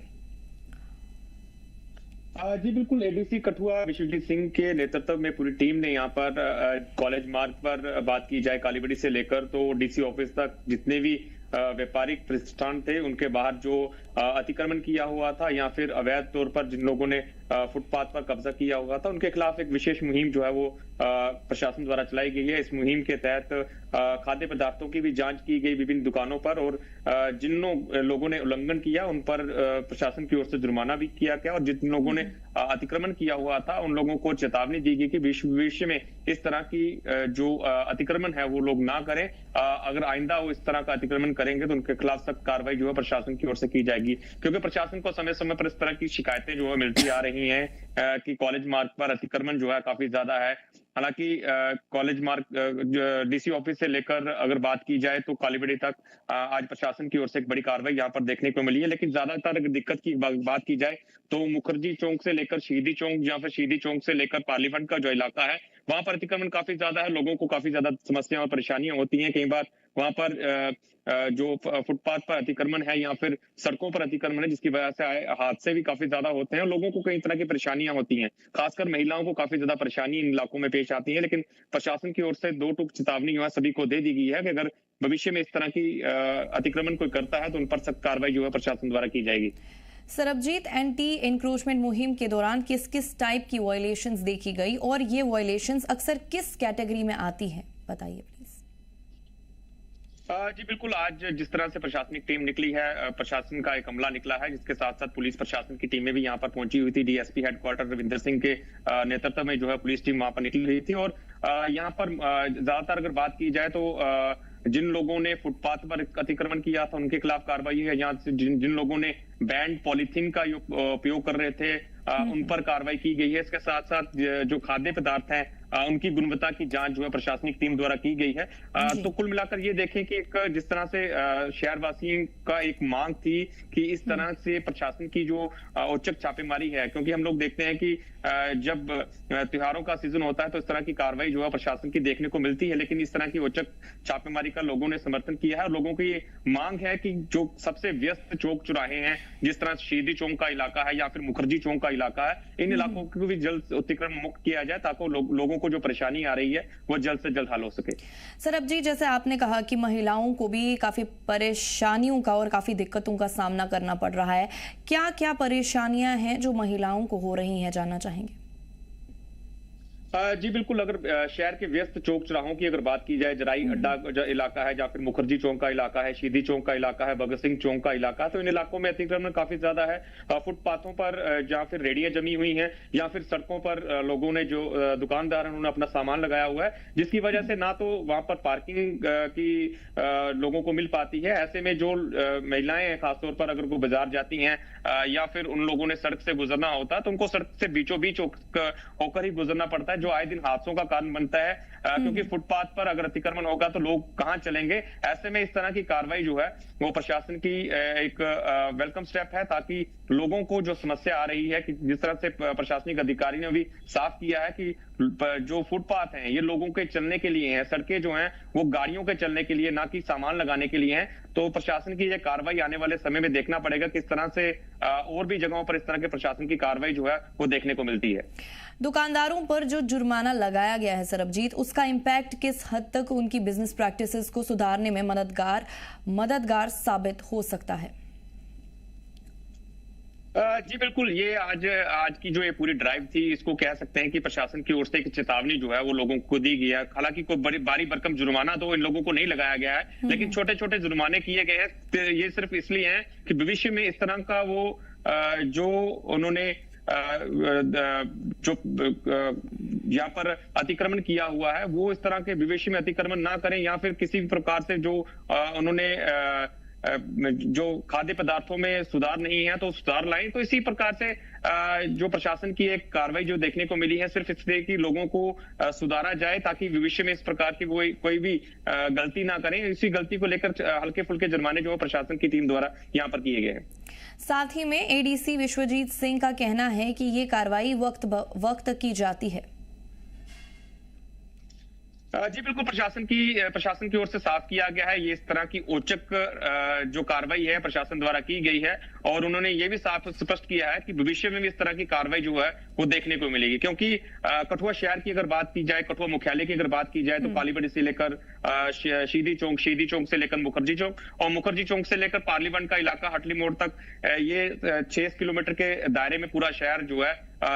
[SPEAKER 5] जी बिल्कुल, एडीसी कठुआ विश्वजीत सिंह के नेतृत्व में पूरी टीम ने यहाँ पर कॉलेज मार्ग पर बात की जाए कालीबड़ी से लेकर तो डीसी ऑफिस तक जितने भी व्यापारिक प्रतिष्ठान थे उनके बाहर जो अतिक्रमण किया हुआ था या फिर अवैध तौर पर जिन लोगों ने फुटपाथ पर कब्जा किया हुआ था उनके खिलाफ एक विशेष मुहिम जो है वो प्रशासन द्वारा चलाई गई है। इस मुहिम के तहत खाद्य पदार्थों की भी जांच की गई विभिन्न दुकानों पर और जिन लोगों ने उल्लंघन किया उन पर प्रशासन की ओर से जुर्माना भी किया गया और जिन लोगों ने अतिक्रमण किया हुआ था उन लोगों को चेतावनी दी गई कि भविष्य में इस तरह की जो अतिक्रमण है वो लोग ना करें। अगर आइंदा वो इस तरह का अतिक्रमण करेंगे तो उनके खिलाफ सख्त कार्रवाई जो है प्रशासन की ओर से की जाएगी, क्योंकि प्रशासन को समय समय पर इस तरह की शिकायतें जो है मिलती आ रही हैं कि कॉलेज मार्ग पर अतिक्रमण जो है काफी ज्यादा है। हालांकि कॉलेज मार्ग डीसी ऑफिस से लेकर अगर बात की जाए तो कालीबड़ी तक आज प्रशासन की ओर से एक बड़ी कार्रवाई यहाँ पर देखने को मिली है, लेकिन ज्यादातर अगर दिक्कत की बात की जाए तो मुखर्जी चौक से लेकर शहीदी चौक या फिर शहीदी चौक से लेकर पार्लियामेंट का जो इलाका है वहां पर अतिक्रमण काफी ज्यादा है। लोगों को काफी ज्यादा समस्याएं और परेशानियां होती हैं। कई बार वहां पर जो फुटपाथ पर अतिक्रमण है या फिर सड़कों पर अतिक्रमण है जिसकी वजह से हादसे भी काफी ज्यादा होते हैं और लोगों को कई तरह की परेशानियां होती हैं। खासकर महिलाओं को काफी ज्यादा परेशानी इन इलाकों में पेश आती है, लेकिन प्रशासन की ओर से दो टूक चेतावनी जो है सभी को दे दी गई है कि अगर भविष्य में इस तरह की अतिक्रमण कोई करता है तो उन पर सख्त कार्रवाई जो है प्रशासन द्वारा की जाएगी।
[SPEAKER 1] सरबजीत, एंटी इंक्रोचमेंट मुहिम के दौरान किस किस टाइप की वायलेशंस देखी गई और ये वायलेशंस अक्सर किस कैटेगरी में आती हैं, बताइए प्लीज।
[SPEAKER 5] जी बिल्कुल, आज जिस तरह से प्रशासनिक टीम निकली है, प्रशासन का एक अमला निकला है, जिसके साथ साथ पुलिस प्रशासन की टीमें भी यहाँ पर पहुंची हुई थी। डीएसपी हेडक्वार्टर रविंदर सिंह के नेतृत्व में जो है पुलिस टीम वहां पर निकली रही थी। और यहाँ पर ज्यादातर अगर बात की जाए तो जिन लोगों ने फुटपाथ पर अतिक्रमण किया था उनके खिलाफ कार्रवाई है। यहाँ से जिन लोगों ने बैंड पॉलीथीन का उपयोग कर रहे थे उन पर कार्रवाई की गई है। इसके साथ साथ जो खाद्य पदार्थ हैं उनकी गुणवत्ता की जांच जो है प्रशासनिक टीम द्वारा की गई है। तो कुल मिलाकर ये देखें कि एक जिस तरह से शहरवासियों का एक मांग थी कि इस तरह से प्रशासन की जो औचक छापेमारी है, क्योंकि हम लोग देखते हैं कि जब त्योहारों का सीजन होता है तो इस तरह की कार्रवाई जो है प्रशासन की देखने को मिलती है, लेकिन इस तरह की औचक छापेमारी का लोगों ने समर्थन किया है। और लोगों की मांग है कि जो सबसे व्यस्त चौक चौराहे हैं, जिस तरह शहीदी चौक का इलाका है या फिर मुखर्जी चौक का इलाका है, इन इलाकों को भी जल्द अतिक्रमण मुक्त किया जाए ताकि लोगों को जो परेशानी आ रही है वो जल्द से जल्द हल हो सके।
[SPEAKER 1] सरब जी, जैसे आपने कहा कि महिलाओं को भी काफी परेशानियों का और काफी दिक्कतों का सामना करना पड़ रहा है, क्या क्या परेशानियां हैं जो महिलाओं को हो रही हैं, जानना चाहेंगे?
[SPEAKER 5] जी बिल्कुल, अगर शहर के व्यस्त चौक चौराहों की अगर बात की जाए, जराई अड्डा इलाका है या फिर मुखर्जी चौक का इलाका है, शहीदी चौक का इलाका है, भगत सिंह चौक का इलाका, तो इन इलाकों में अतिक्रमण काफी ज्यादा है। फुटपाथों पर जहाँ फिर रेडियां जमी हुई हैं या फिर सड़कों पर लोगों ने जो दुकानदार हैं उन्होंने अपना सामान लगाया हुआ है, जिसकी वजह से ना तो वहां पर पार्किंग की लोगों को मिल पाती है। ऐसे में जो महिलाएं हैं खासतौर पर अगर वो बाजार जाती हैं या फिर उन लोगों ने सड़क से गुजरना होता है तो उनको सड़क से बीचों बीच होकर ही गुजरना पड़ता है, जो आए दिन हादसों का कारण बनता है। क्योंकि फुटपाथ पर अगर अतिक्रमण होगा तो लोग कहां चलेंगे। ऐसे में इस तरह की कार्रवाई जो है वो प्रशासन की एक वेलकम स्टेप है, ताकि लोगों को जो समस्या आ रही है कि जिस तरह से प्रशासनिक अधिकारी ने भी साफ किया है कि जो फुटपाथ हैं ये लोगों के चलने के लिए हैं, सड़कें जो हैं वो गाड़ियों के चलने के लिए, ना कि सामान लगाने के लिए हैं। तो प्रशासन की ये कार्रवाई आने वाले समय में देखना पड़ेगा किस तरह से और भी जगहों पर इस तरह के प्रशासन की कार्रवाई जो है वो देखने को मिलती है।
[SPEAKER 1] दुकानदारों पर जो जुर्माना लगाया गया है सरबजीत, उसका इम्पैक्ट किस हद तक उनकी बिजनेस प्रैक्टिसेस को सुधारने में मददगार साबित हो सकता है?
[SPEAKER 5] जी बिल्कुल, ये आज की जो ये पूरी ड्राइव थी, इसको कह सकते हैं कि प्रशासन की ओर से एक चेतावनी जो है वो लोगों को दी गई है। हालांकि कोई बड़ी भारी भरकम जुर्माना तो इन लोगों को नहीं लगाया गया है, लेकिन छोटे छोटे जुर्माने किए गए हैं। ये सिर्फ इसलिए हैं कि भविष्य में इस तरह का वो जो उन्होंने जो यहाँ पर अतिक्रमण किया हुआ है वो इस तरह के भविष्य में अतिक्रमण ना करें, या फिर किसी भी प्रकार से जो उन्होंने जो खाद्य पदार्थों में सुधार नहीं है तो सुधार लाएं। तो इसी प्रकार से जो प्रशासन की एक कार्रवाई जो देखने को मिली है सिर्फ इसलिए कि लोगों को सुधारा जाए, ताकि भविष्य में इस प्रकार की कोई भी गलती ना करें। इसी गलती को लेकर हल्के फुल्के जुर्माने जो प्रशासन की टीम द्वारा यहाँ पर किए गए हैं।
[SPEAKER 1] साथ ही में एडीसी विश्वजीत सिंह का कहना है कि ये कार्रवाई वक्त की जाती है।
[SPEAKER 5] जी बिल्कुल, प्रशासन की ओर से साफ किया गया है, ये इस तरह की औचक जो कार्रवाई है प्रशासन द्वारा की गई है। और उन्होंने ये भी साफ स्पष्ट किया है कि भविष्य में भी इस तरह की कार्रवाई जो है वो देखने को मिलेगी। क्योंकि कठुआ शहर की अगर बात की जाए, कठुआ मुख्यालय की अगर बात की जाए तो कालीबड़ी से लेकर शहीदी चौक से लेकर मुखर्जी चौक, और मुखर्जी चौक से लेकर पार्लियामेंट का इलाका हटली मोड़ तक ये 6 किलोमीटर के दायरे में पूरा शहर जो है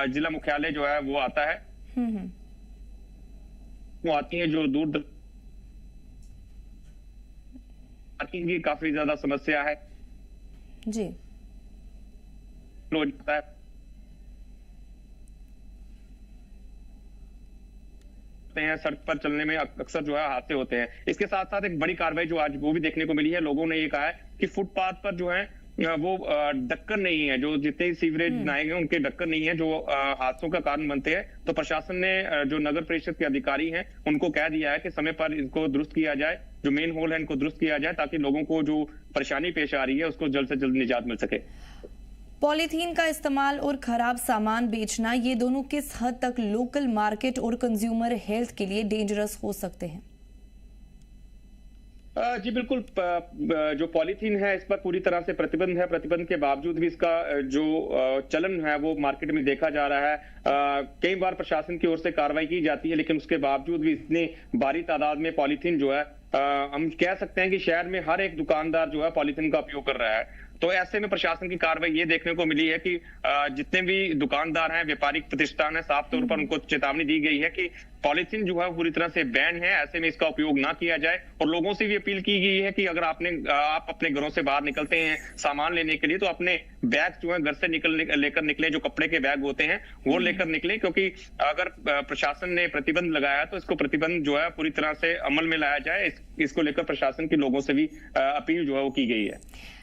[SPEAKER 5] जिला मुख्यालय जो है वो आता है। वो आती है जो दूर पार्किंग की काफी ज्यादा समस्या है
[SPEAKER 1] जी।
[SPEAKER 5] सड़क पर चलने में अक्सर जो है हादसे होते हैं। इसके साथ साथ एक बड़ी कार्रवाई जो आज वो भी देखने को मिली है, लोगों ने ये कहा है कि फुटपाथ पर जो है वो ढक्कन नहीं है, जो जितने सीवरेज बनाए गए उनके ढक्कन नहीं है, जो हादसों का कारण बनते हैं। तो प्रशासन ने जो नगर परिषद के अधिकारी हैं उनको कह दिया है कि समय पर इनको दुरुस्त किया जाए, जो मेन होल है इनको दुरुस्त किया जाए, ताकि लोगों को जो परेशानी पेश आ रही है उसको जल्द से जल्द निजात मिल सके।
[SPEAKER 1] पॉलीथीन का इस्तेमाल और खराब सामान बेचना, ये दोनों किस हद तक लोकल मार्केट और कंज्यूमर हेल्थ के लिए डेंजरस हो सकते हैं?
[SPEAKER 5] जी बिल्कुल, जो पॉलीथीन है इस पर पूरी तरह से प्रतिबंध है। प्रतिबंध के बावजूद भी इसका जो चलन है वो मार्केट में देखा जा रहा है। कई बार प्रशासन की ओर से कार्रवाई की जाती है, लेकिन उसके बावजूद भी इतनी भारी तादाद में पॉलीथीन जो है हम कह सकते हैं कि शहर में हर एक दुकानदार जो है पॉलीथीन का उपयोग कर रहा है। तो ऐसे में प्रशासन की कार्रवाई ये देखने को मिली है कि जितने भी दुकानदार हैं, व्यापारिक प्रतिष्ठान है, साफ तौर पर उनको चेतावनी दी गई है कि पॉलीथीन जो है पूरी तरह से बैन है, ऐसे में इसका उपयोग ना किया जाए। और लोगों से भी अपील की गई है कि अगर आप अपने घरों से बाहर निकलते हैं सामान लेने के लिए, तो अपने बैग जो है घर से लेकर निकले, जो कपड़े के बैग होते हैं वो लेकर निकले, क्योंकि अगर प्रशासन ने प्रतिबंध लगाया तो इसको प्रतिबंध जो है पूरी तरह से अमल में लाया जाए। इसको लेकर प्रशासन के लोगों से भी अपील जो है वो की गई है।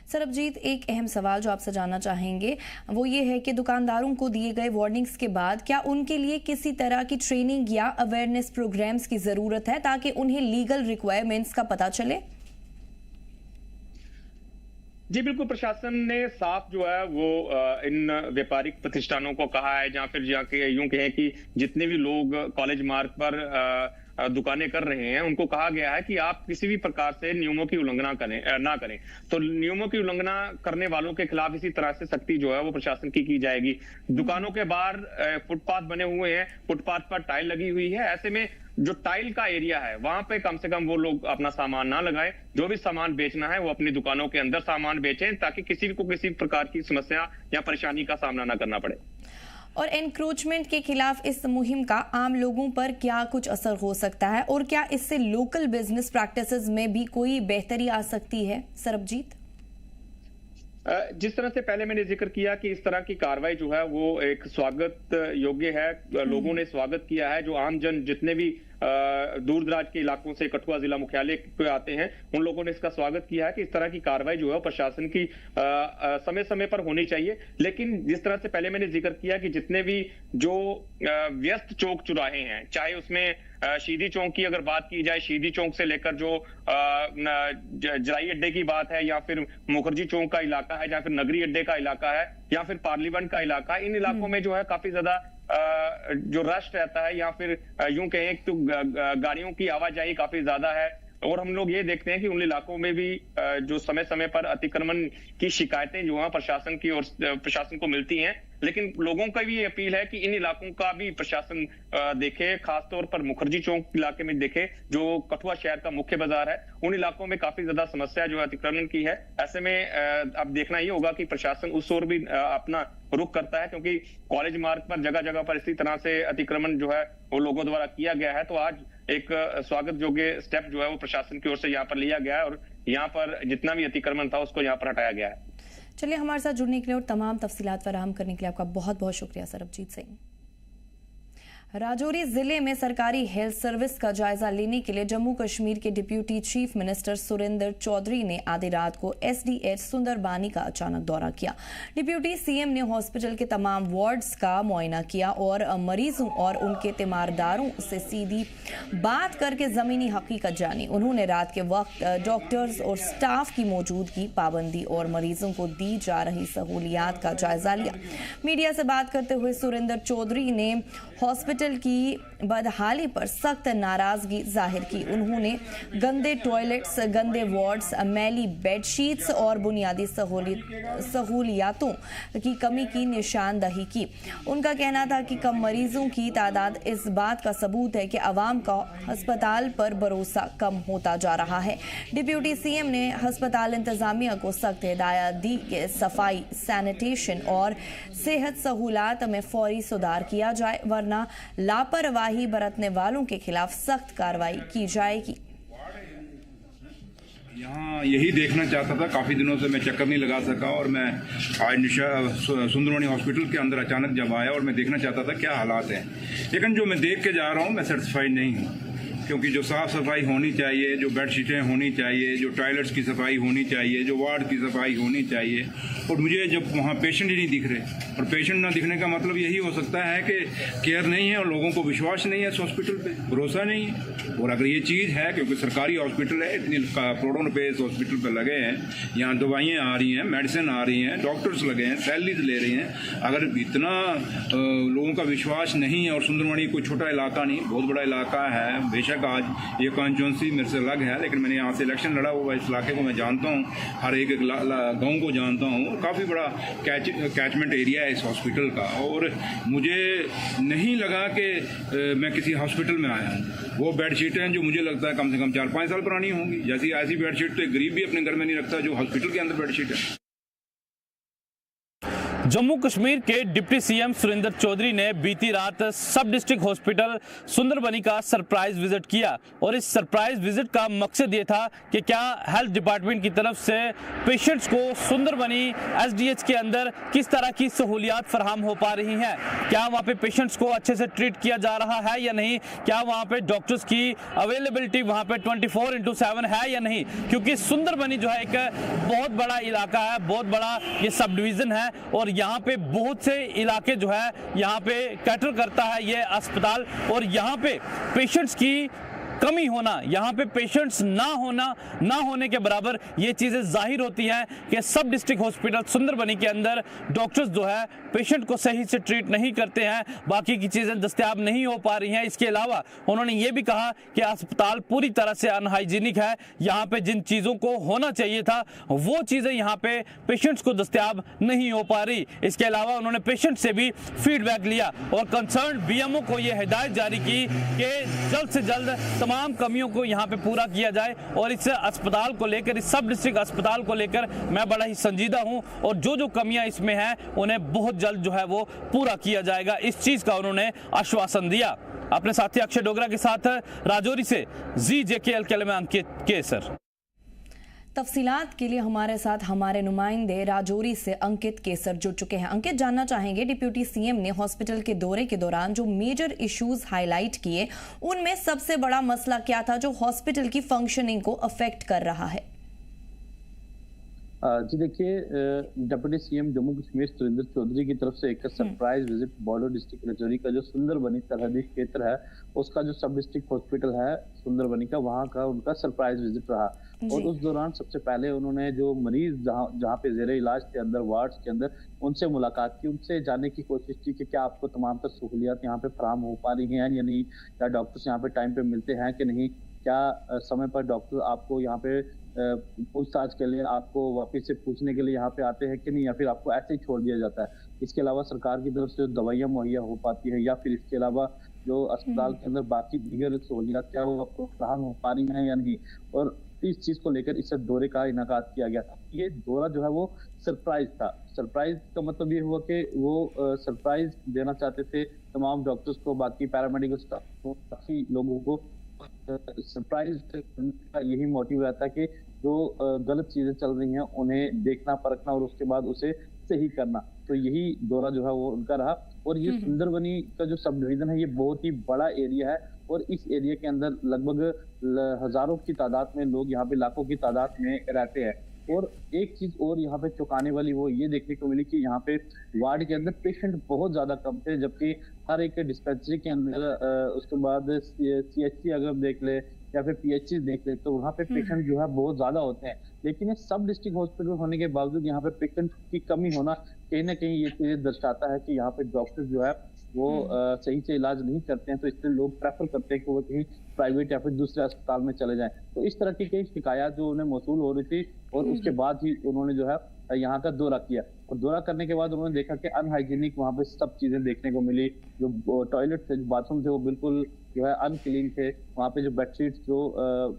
[SPEAKER 1] सरबजीत, एक अहम सवाल जो आपसे जानना चाहेंगे वो ये है कि दुकानदारों को दिए गए वार्निंग्स के बाद क्या उनके लिए किसी तरह की ट्रेनिंग या अवेयरनेस प्रोग्राम्स की जरूरत है ताकि उन्हें लीगल रिक्वायरमेंट्स का पता चले?
[SPEAKER 5] जी बिल्कुल, प्रशासन ने साफ जो है वो इन व्यापारिक प्रतिष्ठानों को कहा है, जहां फिर यूं कहें कि जितने भी लोग कॉलेज मार्ग पर दुकानें कर रहे हैं उनको कहा गया है कि आप किसी भी प्रकार से नियमों की उल्लंघना ना करें। तो नियमों की उल्लंघना करने वालों के खिलाफ इसी तरह से सख्ती जो है वो प्रशासन की जाएगी। दुकानों के बाहर फुटपाथ बने हुए हैं, फुटपाथ पर टाइल लगी हुई है, ऐसे में जो टाइल का एरिया है वहां पे कम से कम वो लोग अपना सामान ना लगाएं। जो भी सामान बेचना है वो अपनी दुकानों के अंदर सामान बेचें, ताकि किसी को किसी प्रकार की समस्या या परेशानी का सामना ना करना पड़े।
[SPEAKER 1] और एनक्रोचमेंट के खिलाफ इस मुहिम का आम लोगों पर क्या कुछ असर हो सकता है और क्या इससे लोकल बिजनेस प्रैक्टिसेस में भी कोई बेहतरी आ सकती है? सरबजीत,
[SPEAKER 5] जिस तरह से पहले मैंने जिक्र किया कि इस तरह की कार्रवाई जो है वो एक स्वागत योग्य है, लोगों ने स्वागत किया है। जो आम जन जितने भी दूर दराज के इलाकों से कठुआ जिला मुख्यालय पे आते हैं उन लोगों ने इसका स्वागत किया है कि इस तरह की कार्रवाई जो है प्रशासन की समय समय पर होनी चाहिए। लेकिन जिस तरह से पहले मैंने जिक्र किया कि जितने भी जो व्यस्त चौक चौराहे हैं, चाहे उसमें शीदी चौक की अगर बात की जाए, शीदी चौक से लेकर जो जराई अड्डे की बात है, या फिर मुखर्जी चौक का इलाका है, या फिर नगरी अड्डे का इलाका है, या फिर पार्लियामेंट का इलाका है, इन इलाकों में जो है काफी ज्यादा जो रश रहता है, या फिर यूं कहें तो गाड़ियों की आवाजाही काफी ज्यादा है। और हम लोग ये देखते हैं कि उन इलाकों में भी जो समय समय पर अतिक्रमण की शिकायतें जो है प्रशासन की और प्रशासन को मिलती हैं, लेकिन लोगों का भी ये अपील है कि इन इलाकों का भी प्रशासन देखे, खासतौर पर मुखर्जी चौक इलाके में देखे, जो कठुआ शहर का मुख्य बाजार है। उन इलाकों में काफी ज्यादा समस्या जो है अतिक्रमण की है। ऐसे में अब देखना ये होगा कि प्रशासन उस ओर भी अपना रुख करता है, क्योंकि कॉलेज मार्ग पर जगह जगह पर इसी तरह से अतिक्रमण जो है वो लोगों द्वारा किया गया है। तो आज एक स्वागत योग्य स्टेप जो है वो प्रशासन की ओर से यहाँ पर लिया गया है और यहाँ पर जितना भी अतिक्रमण था उसको यहाँ पर हटाया गया है।
[SPEAKER 1] चलिए, हमारे साथ जुड़ने के लिए और तमाम तफसीलात फराहम करने के लिए आपका बहुत बहुत शुक्रिया सरबजीत सिंह। राजौरी जिले में सरकारी हेल्थ सर्विस का जायजा लेने के लिए जम्मू कश्मीर के deputy chief minister Surinder Choudhary ने आधी रात को एसडीएच सुंदरबानी का अचानक दौरा किया। डिप्यूटी सीएम ने हॉस्पिटल के तमाम वार्ड्स का मुआयना किया और मरीजों और उनके तीमारदारों से सीधी बात करके जमीनी हकीकत जानी। उन्होंने रात के वक्त डॉक्टर्स और स्टाफ की मौजूदगी, पाबंदी और मरीजों को दी जा रही सहूलियात का जायजा लिया। मीडिया से बात करते हुए सुरेंद्र चौधरी ने हॉस्पिटल की बदहाली पर सख्त नाराजगी जाहिर की। उन्होंने गंदे टॉयलेट्स, गंदे वार्ड्स, मैली बेडशीट्स और बुनियादी सहूलियातों की कमी की निशानदही की। उनका कहना था कि कम मरीजों की तादाद इस बात का सबूत है कि आवाम का अस्पताल पर भरोसा कम होता जा रहा है। डिप्यूटी सीएम ने अस्पताल इंतजामिया को सख्त हिदायत दी कि सफाई, सैनिटेशन और सेहत सहूलात में फौरी सुधार किया जाए, वरना लापरवाही बरतने वालों के खिलाफ सख्त कार्रवाई की जाएगी।
[SPEAKER 6] यहाँ यही देखना चाहता था, काफ़ी दिनों से मैं चक्कर नहीं लगा सका और मैं आज सुंदरबानी हॉस्पिटल के अंदर अचानक जब आया और मैं देखना चाहता था क्या हालात हैं, लेकिन जो मैं देख के जा रहा हूँ मैं सेटिस्फाइड नहीं हूँ। क्योंकि जो साफ़ सफाई होनी चाहिए, जो बेडशीटें होनी चाहिए, जो टॉयलेट्स की सफाई होनी चाहिए, जो वार्ड की सफाई होनी चाहिए, और मुझे जब वहाँ पेशेंट ही नहीं दिख रहे, और पेशेंट ना दिखने का मतलब यही हो सकता है कि केयर नहीं है और लोगों को विश्वास नहीं है इस हॉस्पिटल पे, भरोसा नहीं है। और अगर ये चीज़ है, क्योंकि सरकारी हॉस्पिटल है, इतनी करोड़ों रुपये इस हॉस्पिटल पर लगे हैं, यहाँ दवाइयाँ आ रही हैं, मेडिसिन आ रही हैं, डॉक्टर्स लगे हैं, सैलरीज ले रही हैं, अगर इतना लोगों का विश्वास नहीं है, और सुंदरबानी कोई छोटा इलाका नहीं, बहुत बड़ा इलाका है। बेशक आज ये कॉन्स्टिट्यूंसी मेरे से अलग है, लेकिन मैंने यहाँ से इलेक्शन लड़ा हुआ, इस इलाके को मैं जानता हूँ, हर एक गाँव को जानता हूँ। काफ़ी बड़ा कैचमेंट एरिया है इस हॉस्पिटल का, और मुझे नहीं लगा कि मैं किसी हॉस्पिटल में आया हूँ। वो बेडशीटें जो मुझे लगता है कम से कम 4-5 साल पुरानी होंगी, जैसी ऐसी बेडशीट तो एक गरीब भी अपने घर में नहीं रखता जो हॉस्पिटल के अंदर बेडशीट है।
[SPEAKER 7] जम्मू कश्मीर के डिप्टी सीएम सुरेंद्र चौधरी ने बीती रात सब डिस्ट्रिक्ट हॉस्पिटल सुंदरबनी का सरप्राइज विजिट किया और इस सरप्राइज विजिट का मकसद ये था कि क्या हेल्थ डिपार्टमेंट की तरफ से पेशेंट्स को सुंदरबनी एसडीएच के अंदर किस तरह की सहूलियात फराहम हो पा रही हैं, क्या वहाँ पे पेशेंट्स को अच्छे से ट्रीट किया जा रहा है या नहीं, क्या वहाँ पे डॉक्टर्स की अवेलेबिलिटी वहाँ पे 24/7 है या नहीं, क्योंकि सुंदरबनी जो है एक बहुत बड़ा इलाका है, बहुत बड़ा ये सब डिवीज़न है और यहाँ पे बहुत से इलाके जो है यहाँ पे कैटर करता है ये अस्पताल और यहाँ पे पेशेंट्स की कमी होना, यहाँ पे पेशेंट्स ना होने के बराबर ये चीज़ें जाहिर होती हैं कि सब डिस्ट्रिक्ट हॉस्पिटल सुंदरबनी के अंदर डॉक्टर्स जो है पेशेंट को सही से ट्रीट नहीं करते हैं, बाकी की चीज़ें दस्तयाब नहीं हो पा रही हैं। इसके अलावा उन्होंने ये भी कहा कि अस्पताल पूरी तरह से अनहाइजीनिक है, यहाँ पे जिन चीज़ों को होना चाहिए था वो चीज़ें यहाँ पे पेशेंट्स को दस्तयाब नहीं हो पा रही। इसके अलावा उन्होंने पेशेंट से भी फीडबैक लिया और कंसर्न बीएमओ को ये हिदायत जारी की कि जल्द से जल्द तमाम कमियों को यहाँ पे पूरा किया जाए और इस अस्पताल को लेकर, इस सब डिस्ट्रिक्ट अस्पताल को लेकर मैं बड़ा ही संजीदा हूँ और जो कमियां इसमें हैं उन्हें बहुत जल्द जो है वो पूरा किया जाएगा, इस चीज का उन्होंने आश्वासन दिया। अपने साथी अक्षय डोगरा के साथ राजौरी से ZJKL के लिए मैं अंकित केसर।
[SPEAKER 1] तफसीलात के लिए हमारे साथ हमारे नुमाइंदे राजौरी से अंकित केसर जुड़ चुके हैं। अंकित, जानना चाहेंगे डिप्टी सीएम ने हॉस्पिटल के दौरे के दौरान जो मेजर इश्यूज हाईलाइट किए उनमें सबसे बड़ा मसला क्या था जो हॉस्पिटल की फंक्शनिंग को अफेक्ट कर रहा है?
[SPEAKER 3] जी देखिए, डिप्टी सीएम जम्मू कश्मीर सुरेंद्र चौधरी की तरफ से एक surprise visit border district Rajouri का जो सुंदरबनी सरहदी क्षेत्र है उसका जो सब डिस्ट्रिक्ट हॉस्पिटल है सुंदरबनी का, वहाँ का उनका सरप्राइज विजिट रहा और उस दौरान सबसे पहले उन्होंने जो मरीज जहाँ पे जेरे इलाज थे अंदर वार्ड्स के अंदर उनसे मुलाकात की, उनसे जानने की कोशिश की कि क्या आपको तमाम तर सहूलियात यहाँ पे फराहम हो पा रही हैं या नहीं, क्या डॉक्टर्स यहाँ पे टाइम पे मिलते हैं कि नहीं, क्या समय पर डॉक्टर आपको यहाँ पे पूछताछ के लिए आपको वापस से पूछने के लिए यहाँ पे आते हैं कि नहीं, या फिर आपको ऐसे ही छोड़ दिया जाता है। इसके अलावा सरकार की तरफ से जो दवाइयाँ मुहैया हो पाती है या फिर इसके अलावा जो अस्पताल के अंदर बाकी दीगर सहूलियात क्या वो आपको फराहम हो पा रही हैं या नहीं, और इस चीज को लेकर इस दौरे का इनेकाद किया गया था। ये दौरा जो है वो सरप्राइज था। सरप्राइज का मतलब ये हुआ कि वो सरप्राइज देना चाहते थे तमाम डॉक्टर्स को, बाकी पैरामेडिकल स्टाफ को, बाकी लोगों को सरप्राइज का यही मोटिव रहता है कि जो गलत चीजें चल रही हैं उन्हें देखना, परखना और उसके बाद उसे सही करना। तो यही दौरा जो है वो उनका रहा और ये सुंदरबनी का जो सब डिवीजन है ये बहुत ही बड़ा एरिया है और इस एरिया के अंदर लगभग हजारों की तादाद में लोग, यहाँ पे लाखों की तादाद में रहते हैं। और एक चीज और यहाँ पे चौंकाने वाली वो ये देखने को मिली कि यहाँ पे वार्ड के अंदर पेशेंट बहुत ज्यादा कम थे, जबकि हर एक डिस्पेंसरी के अंदर उसके बाद CHC अगर देख ले या फिर PHC देख ले तो वहाँ पे पेशेंट जो है बहुत ज्यादा होते हैं। लेकिन ये सब डिस्ट्रिक्ट हॉस्पिटल होने के बावजूद यहाँ पे पेशेंट की कमी होना कहीं ना कहीं ये चीजें दर्शाता है कि यहाँ पे डॉक्टर जो है वो सही से इलाज नहीं करते हैं, तो इसलिए लोग प्रेफर करते हैं कि वो कहीं प्राइवेट या फिर दूसरे अस्पताल में चले जाएं। तो इस तरह की कई शिकायत जो उन्हें मौसूल हो रही थी और उसके बाद ही उन्होंने जो है यहाँ का दौरा किया और दौरा करने के बाद उन्होंने देखा कि अनहाइजीनिक वहाँ पे सब चीजें देखने को मिली। जो टॉयलेट थे, जो बाथरूम थे वो बिल्कुल जो है अनक्लीन थे। वहाँ पे जो बेडशीट्स जो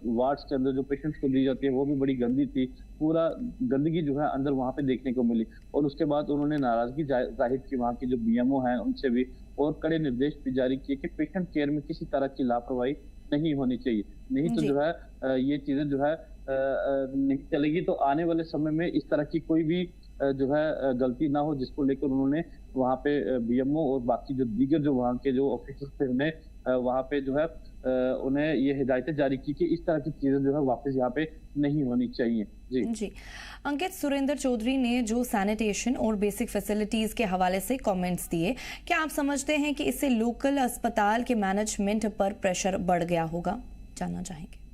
[SPEAKER 3] वार्ड्स के अंदर जो पेशेंट्स को दी जाती है वो भी बड़ी गंदी थी। पूरा गंदगी जो है अंदर वहाँ पे देखने को मिली और उसके बाद उन्होंने नाराजगी जाहिर की वहाँ के जो BMO हैं उनसे भी और कड़े निर्देश भी जारी किए कि पेशेंट केयर में किसी तरह की लापरवाही नहीं होनी चाहिए, नहीं तो जो है ये चीजें जो है नहीं चलेगी। तो आने वाले समय में इस तरह की कोई भी जो है गलती ना हो, जिसको लेकर उन्होंने वहाँ पे BMO और बाकी जो दीगर जो वहाँ के जो ऑफिसर्स थे उन्हें वहाँ पे जो है उन्हें ये हिदायतें जारी की कि इस तरह की चीजें जो है वापस यहाँ पे नहीं होनी चाहिए। जी
[SPEAKER 1] अंकित, सुरेंद्र चौधरी ने जो सैनिटेशन और बेसिक फैसिलिटीज के हवाले से कमेंट्स दिए, क्या आप समझते हैं कि इससे लोकल अस्पताल के मैनेजमेंट पर प्रेशर बढ़ गया होगा? जानना चाहेंगे।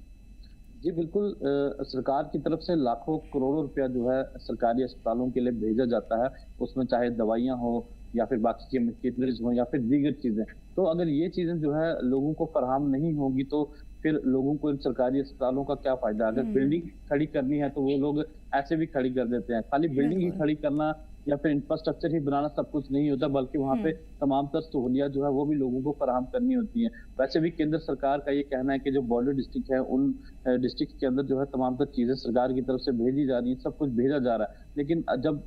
[SPEAKER 3] जी बिल्कुल, सरकार की तरफ से लाखों करोड़ों रुपया जो है सरकारी अस्पतालों के लिए भेजा जाता है, उसमें चाहे दवाइयाँ हो या फिर बाकी की मशीनरीज हो या फिर दीगर चीजें। तो अगर ये चीजें जो है लोगों को फराहम नहीं होगी तो फिर लोगों को इन सरकारी अस्पतालों का क्या फायदा? अगर बिल्डिंग खड़ी करनी है तो वो लोग
[SPEAKER 8] ऐसे भी खड़ी कर देते हैं। खाली बिल्डिंग ही खड़ी करना या फिर इंफ्रास्ट्रक्चर ही बनाना सब कुछ नहीं होता, बल्कि वहाँ पे तमाम तर सहूलियात जो है वो भी लोगों को फराहम करनी होती हैं। वैसे भी केंद्र सरकार का ये कहना है कि जो बॉर्डर डिस्ट्रिक्ट है उन डिस्ट्रिक्ट के अंदर जो है तमाम तर चीजें सरकार की तरफ से भेजी जा रही है, सब कुछ भेजा जा रहा है। लेकिन जब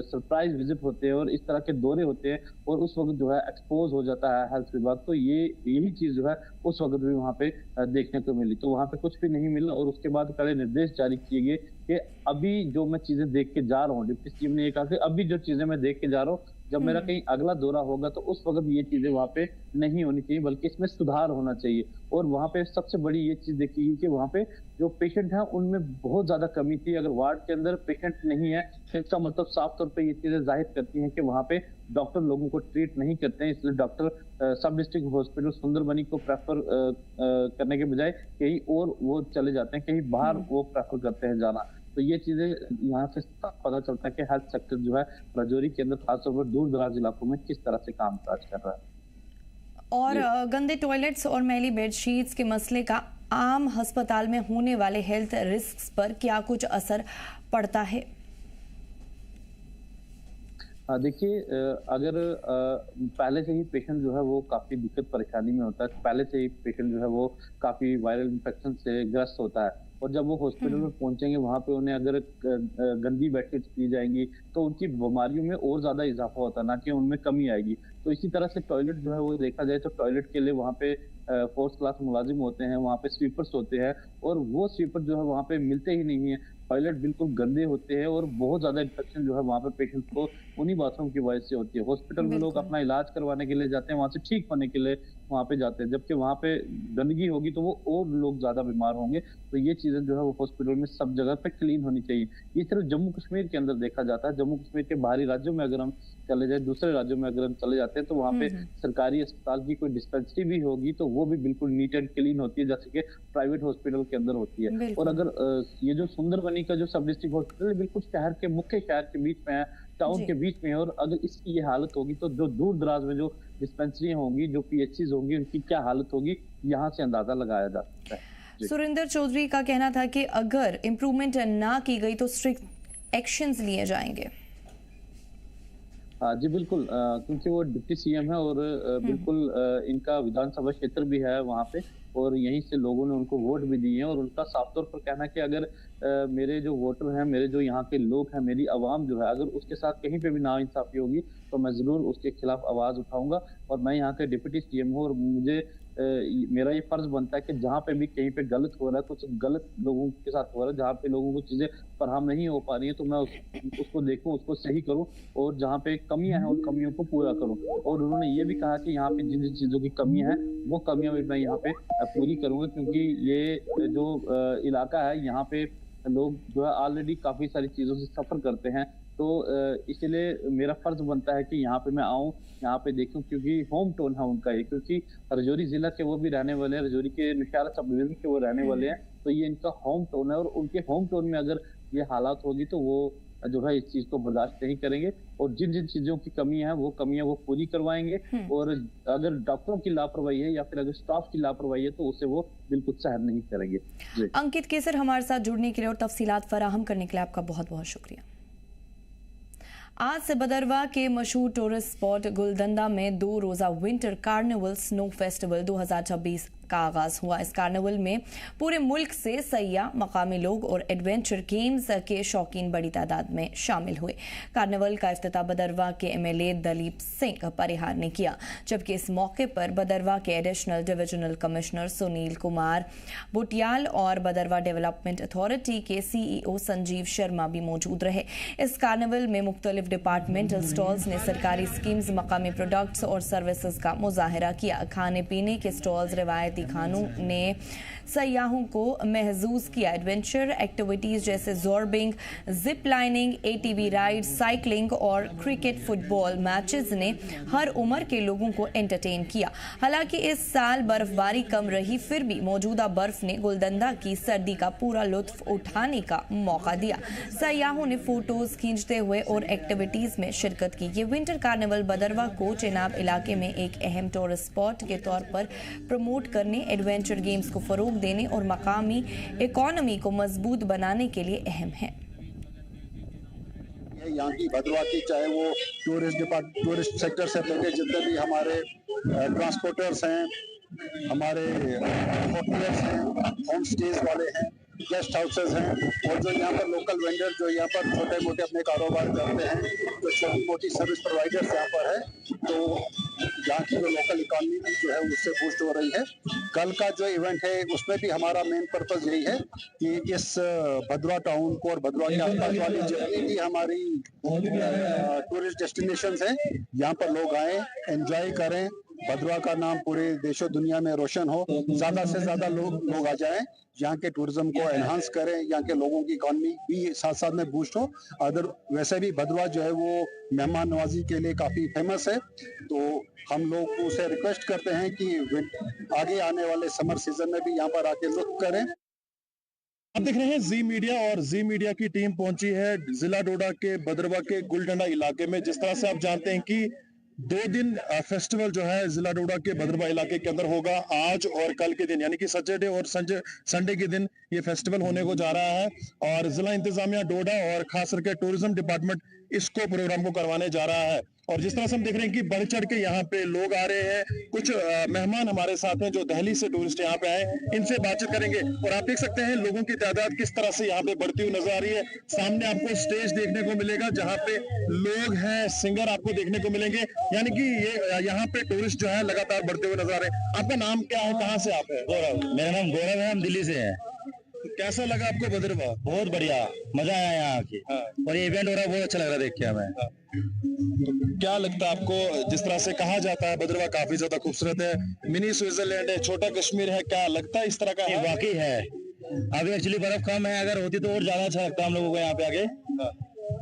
[SPEAKER 8] सरप्राइज विजिट होते हैं और इस तरह के दौरे होते हैं और उस वक्त जो है एक्सपोज हो जाता है हेल्थ विभाग, तो यही चीज जो है उस वक्त भी वहाँ पे देखने को मिली। तो वहाँ पे कुछ भी नहीं मिला और उसके बाद कड़े निर्देश जारी किए गए कि अभी जो मैं चीजें देख के जा रहा हूँ, डिप्टी सीएम ने ये कहा कि अभी जो चीजें मैं देख के जा रहा हूँ, जब मेरा कहीं अगला दौरा होगा तो उस वक्त ये चीजें वहाँ पे नहीं होनी चाहिए, बल्कि इसमें सुधार होना चाहिए। और वहाँ पे सबसे बड़ी ये चीज देखी गई कि वहाँ पे जो पेशेंट है उनमें बहुत ज्यादा कमी थी। अगर वार्ड के अंदर पेशेंट नहीं है तो इसका मतलब साफ तौर पे ये चीजें जाहिर करती हैं कि वहाँ पे डॉक्टर लोगों को ट्रीट नहीं करते हैं। इसलिए डॉक्टर सब डिस्ट्रिक्ट हॉस्पिटल सुंदरबनी को प्रेफर करने के बजाय कहीं और वो चले जाते हैं, कहीं बाहर वो प्रेफर करते हैं जाना। तो ये चीजें यहाँ से पता चलता है कि हेल्थ सेक्टर जो है राजौरी के अंदर खासतौर पर दूर दराज इलाकों में किस तरह से काम काज कर रहा है।
[SPEAKER 1] और गंदे टॉयलेट्स और मैली बेडशीट्स के मसले का आम अस्पताल में होने वाले हेल्थ रिस्क पर क्या कुछ असर पड़ता है?
[SPEAKER 8] देखिए, अगर पहले से ही पेशेंट जो है वो काफी दिक्कत परेशानी में होता है, पहले से ही पेशेंट जो है वो काफी वायरल इन्फेक्शन से ग्रस्त होता है और जब वो हॉस्पिटल में पहुंचेंगे वहां पे उन्हें अगर गंदी बेडशीट्स दी जाएंगी तो उनकी बीमारियों में और ज्यादा इजाफा होता है, ना कि उनमें कमी आएगी। तो इसी तरह से टॉयलेट जो है वो देखा जाए तो टॉयलेट के लिए वहाँ पे फोर्थ क्लास मुलाजिम होते हैं, वहाँ पे स्वीपर्स होते हैं और वो स्वीपर जो है वहाँ पे मिलते ही नहीं है। टॉयलेट बिल्कुल गंदे होते हैं और बहुत ज्यादा इन्फेक्शन जो है वहाँ पे पेशेंट को उन्हीं बाथरूम की वजह से होती है। हॉस्पिटल में लोग अपना इलाज करवाने के लिए जाते हैं, वहाँ से ठीक होने के लिए वहाँ पे जाते हैं, जबकि वहाँ पे गंदगी होगी तो वो और लोग ज्यादा बीमार होंगे। तो ये चीजें जो है वो हॉस्पिटल में सब जगह पे क्लीन होनी चाहिए। ये सिर्फ जम्मू कश्मीर के अंदर देखा जाता है। जम्मू कश्मीर के बाहरी राज्यों में अगर हम चले जाए, दूसरे राज्यों में अगर हम चले जाते हैं तो वहाँ पे सरकारी अस्पताल की कोई डिस्पेंसरी भी होगी तो वो भी बिल्कुल नीट एंड क्लीन होती है, जैसे कि प्राइवेट हॉस्पिटल के अंदर होती है। और अगर ये जो सुंदरबनी का जो सब डिस्ट्रिक्ट हॉस्पिटल है बिल्कुल शहर के मुख्य शहर के बीच में है, टाउन के बीच में है, और अगर इसकी ये हालत होगी तो जो दूर दराज में जो डिस्पेंसरी होंगी, जो पीएचसीज होंगी, उनकी क्या हालत होगी, यहाँ से अंदाजा लगाया जा सकता है।
[SPEAKER 1] सुरिंदर चौधरी का कहना था कि अगर इम्प्रूवमेंट ना की गई तो स्ट्रिक्ट एक्शंस लिए जाएंगे।
[SPEAKER 8] जी बिल्कुल, क्योंकि वो डिप्टी सीएम है और बिल्कुल इनका विधानसभा क्षेत्र भी है वहाँ पे और यहीं से लोगों ने उनको वोट भी दिए हैं और उनका साफ तौर पर कहना है कि अगर मेरे जो वोटर हैं, मेरे जो यहाँ के लोग हैं, मेरी आवाम जो है, अगर उसके साथ कहीं पे भी नाइंसाफी होगी तो मैं जरूर उसके खिलाफ आवाज उठाऊंगा। और मैं यहाँ के डिप्टी सीएम हूँ और मुझे मेरा ये फर्ज बनता है कि जहाँ पे भी कहीं पे गलत हो रहा है, कुछ गलत लोगों के साथ हो रहा है, जहाँ पे लोगों को चीजें फराहम नहीं हो पा रही है तो मैं उसको देखूं, उसको सही करूं और जहाँ पे कमियां हैं उन कमियों को पूरा करूं। और उन्होंने ये भी कहा कि यहाँ पे जिन जिन चीजों की कमियां हैं वो कमियां भी मैं यहाँ पे पूरी करूंगा, क्योंकि ये जो इलाका है यहाँ पे लोग जो है ऑलरेडी काफी सारी चीजों से सफर करते हैं। तो इसलिए मेरा फर्ज बनता है कि यहाँ पे मैं आऊँ, यहाँ पे देखूं, क्योंकि होम टाउन है उनका ये, क्योंकि राजौरी जिला के वो भी रहने वाले हैं, राजौरी के नौशहरा सब डिवीजन के वो रहने वाले हैं, तो ये इनका होम टाउन है और उनके होम टाउन में अगर ये हालात होगी तो वो जो है इस चीज को बर्दाश्त नहीं करेंगे और जिन जिन चीजों की कमियां हैं वो कमियां वो पूरी करवाएंगे। और अगर डॉक्टरों की लापरवाही है या फिर अगर स्टाफ की लापरवाही है तो उसे वो बिल्कुल सहन नहीं करेंगे।
[SPEAKER 1] अंकित केसर हमारे साथ जुड़ने के लिए और तफसीलात फराहम करने के लिए आपका बहुत बहुत शुक्रिया। आज से बदरवा के मशहूर टूरिस्ट स्पॉट गुलदंदा में 2 रोजा विंटर कार्निवल स्नो फेस्टिवल 2026 का आगाज हुआ। इस कार्निवल में पूरे मुल्क से सयाह, मकामी लोग और एडवेंचर गेम्स के शौकीन बड़ी तादाद में शामिल हुए। कार्निवल का इफ्तिताह बदरवा के एमएलए दलीप सिंह परिहार ने किया, जबकि इस मौके पर बदरवा के additional divisional commissioner Sunil Kumar Butiyal और बदरवा डेवलपमेंट अथॉरिटी के सीईओ संजीव शर्मा भी मौजूद रहे। इस कार्निवल में मुख्तलिफ डिपार्टमेंटल स्टॉल्स ने सरकारी स्कीम्स, मकामी प्रोडक्ट्स और सर्विसेज का मुजाहरा किया। खाने पीने के स्टॉल्स, रिवायती खानों ने सयाहों को महजूज किया। एडवेंचर एक्टिविटीज जैसे zorbing, zip lining, ATV ride, cycling और क्रिकेट फुटबॉल मैचेस ने हर उम्र के लोगों को एंटरटेन किया। हालांकि इस साल बर्फबारी कम रही, फिर भी मौजूदा बर्फ ने गुलदंदा की सर्दी का पूरा लुत्फ उठाने का मौका दिया। सयाहों ने फोटोज खींचते हुए और एक्टिविटीज में शिरकत की। ये विंटर कार्निवल बदरवा को चेनाब इलाके में एक अहम टूरिस्ट स्पॉट के तौर पर प्रमोट करने, एडवेंचर गेम्स को फरोग देने और मकामी इकोनॉमी को मजबूत बनाने के लिए अहम है।
[SPEAKER 9] है यहाँ की भद्रवाह की, चाहे वो टूरिस्ट सेक्टर से लेकर जितने भी हमारे ट्रांसपोर्टर्स हैं, हमारे होटलर्स हैं, होम स्टेज वाले हैं, गेस्ट हाउसेस हैं, और जो यहाँ पर लोकल वेंडर जो यहाँ पर छोटे मोटे अपने कारोबार करते हैं, जो छोटी मोटी सर्विस प्रोवाइडर्स यहाँ पर है, तो यहाँ की जो लोकल इकॉनमी भी जो है उससे बूस्ट हो रही है। कल का जो इवेंट है उसमें भी हमारा मेन पर्पस यही है कि इस भद्रवाह टाउन को और भद्रवाह के आसपास वाली जितनी भी हमारी टूरिस्ट डेस्टिनेशंस हैं, यहाँ पर लोग आए, एंजॉय करें, भद्रवाह का नाम पूरे देशों दुनिया में रोशन हो, ज्यादा से ज्यादा लोग आ जाएं, यहाँ के टूरिज्म को एनहांस करें, यहाँ के लोगों की इकॉनमी भी साथ साथ में बूस्ट हो। अदर वैसे भी भद्रवाह जो है वो मेहमान नवाजी के लिए काफी फेमस है, तो हम लोग उसे रिक्वेस्ट करते हैं कि आगे आने वाले समर सीजन में भी यहाँ पर आके लुत्फ करें।
[SPEAKER 10] आप देख रहे हैं जी मीडिया, और जी मीडिया की टीम पहुंची है जिला डोडा के भद्रवाह के गुलडंडा इलाके में। जिस तरह से आप जानते हैं कि 2 दिन फेस्टिवल जो है जिला डोडा के भद्रवाह इलाके के अंदर होगा, आज और कल के दिन, यानी कि सैटरडे और संडे के दिन ये फेस्टिवल होने को जा रहा है। और जिला इंतजामिया डोडा और खास करके टूरिज्म डिपार्टमेंट इसको प्रोग्राम को करवाने जा रहा है। और जिस तरह से हम देख रहे हैं कि बढ़ चढ़ के यहाँ पे लोग आ रहे हैं, कुछ मेहमान हमारे साथ हैं जो दिल्ली से टूरिस्ट यहाँ पे आए, इनसे बातचीत करेंगे। और आप देख सकते हैं लोगों की तादाद किस तरह से यहाँ पे बढ़ती हुई नजर आ रही है। सामने आपको स्टेज देखने को मिलेगा जहाँ पे लोग हैं, सिंगर आपको देखने को मिलेंगे, यानी कि ये यहाँ पे टूरिस्ट जो है लगातार बढ़ते हुए नजर आ रहे हैं। आपका नाम क्या है, कहाँ से आप है?
[SPEAKER 11] गौरव। मेरा नाम गौरव है, हम दिल्ली से हैं।
[SPEAKER 10] कैसा लगा आपको भद्रवाह?
[SPEAKER 11] बहुत बढ़िया, मजा आया यहाँ आके। और ये इवेंट हो रहा है, बहुत अच्छा लग रहा है देख के हमें।
[SPEAKER 10] तो क्या लगता है आपको, जिस तरह से कहा जाता है भद्रवाह काफी ज्यादा खूबसूरत है, मिनी स्विट्जरलैंड है, छोटा कश्मीर है, क्या लगता है इस तरह का?
[SPEAKER 11] वाकई है। अभी एक्चुअली बर्फ कम है, अगर होती तो और ज्यादा अच्छा लगता हम लोगों को यहाँ पे आके।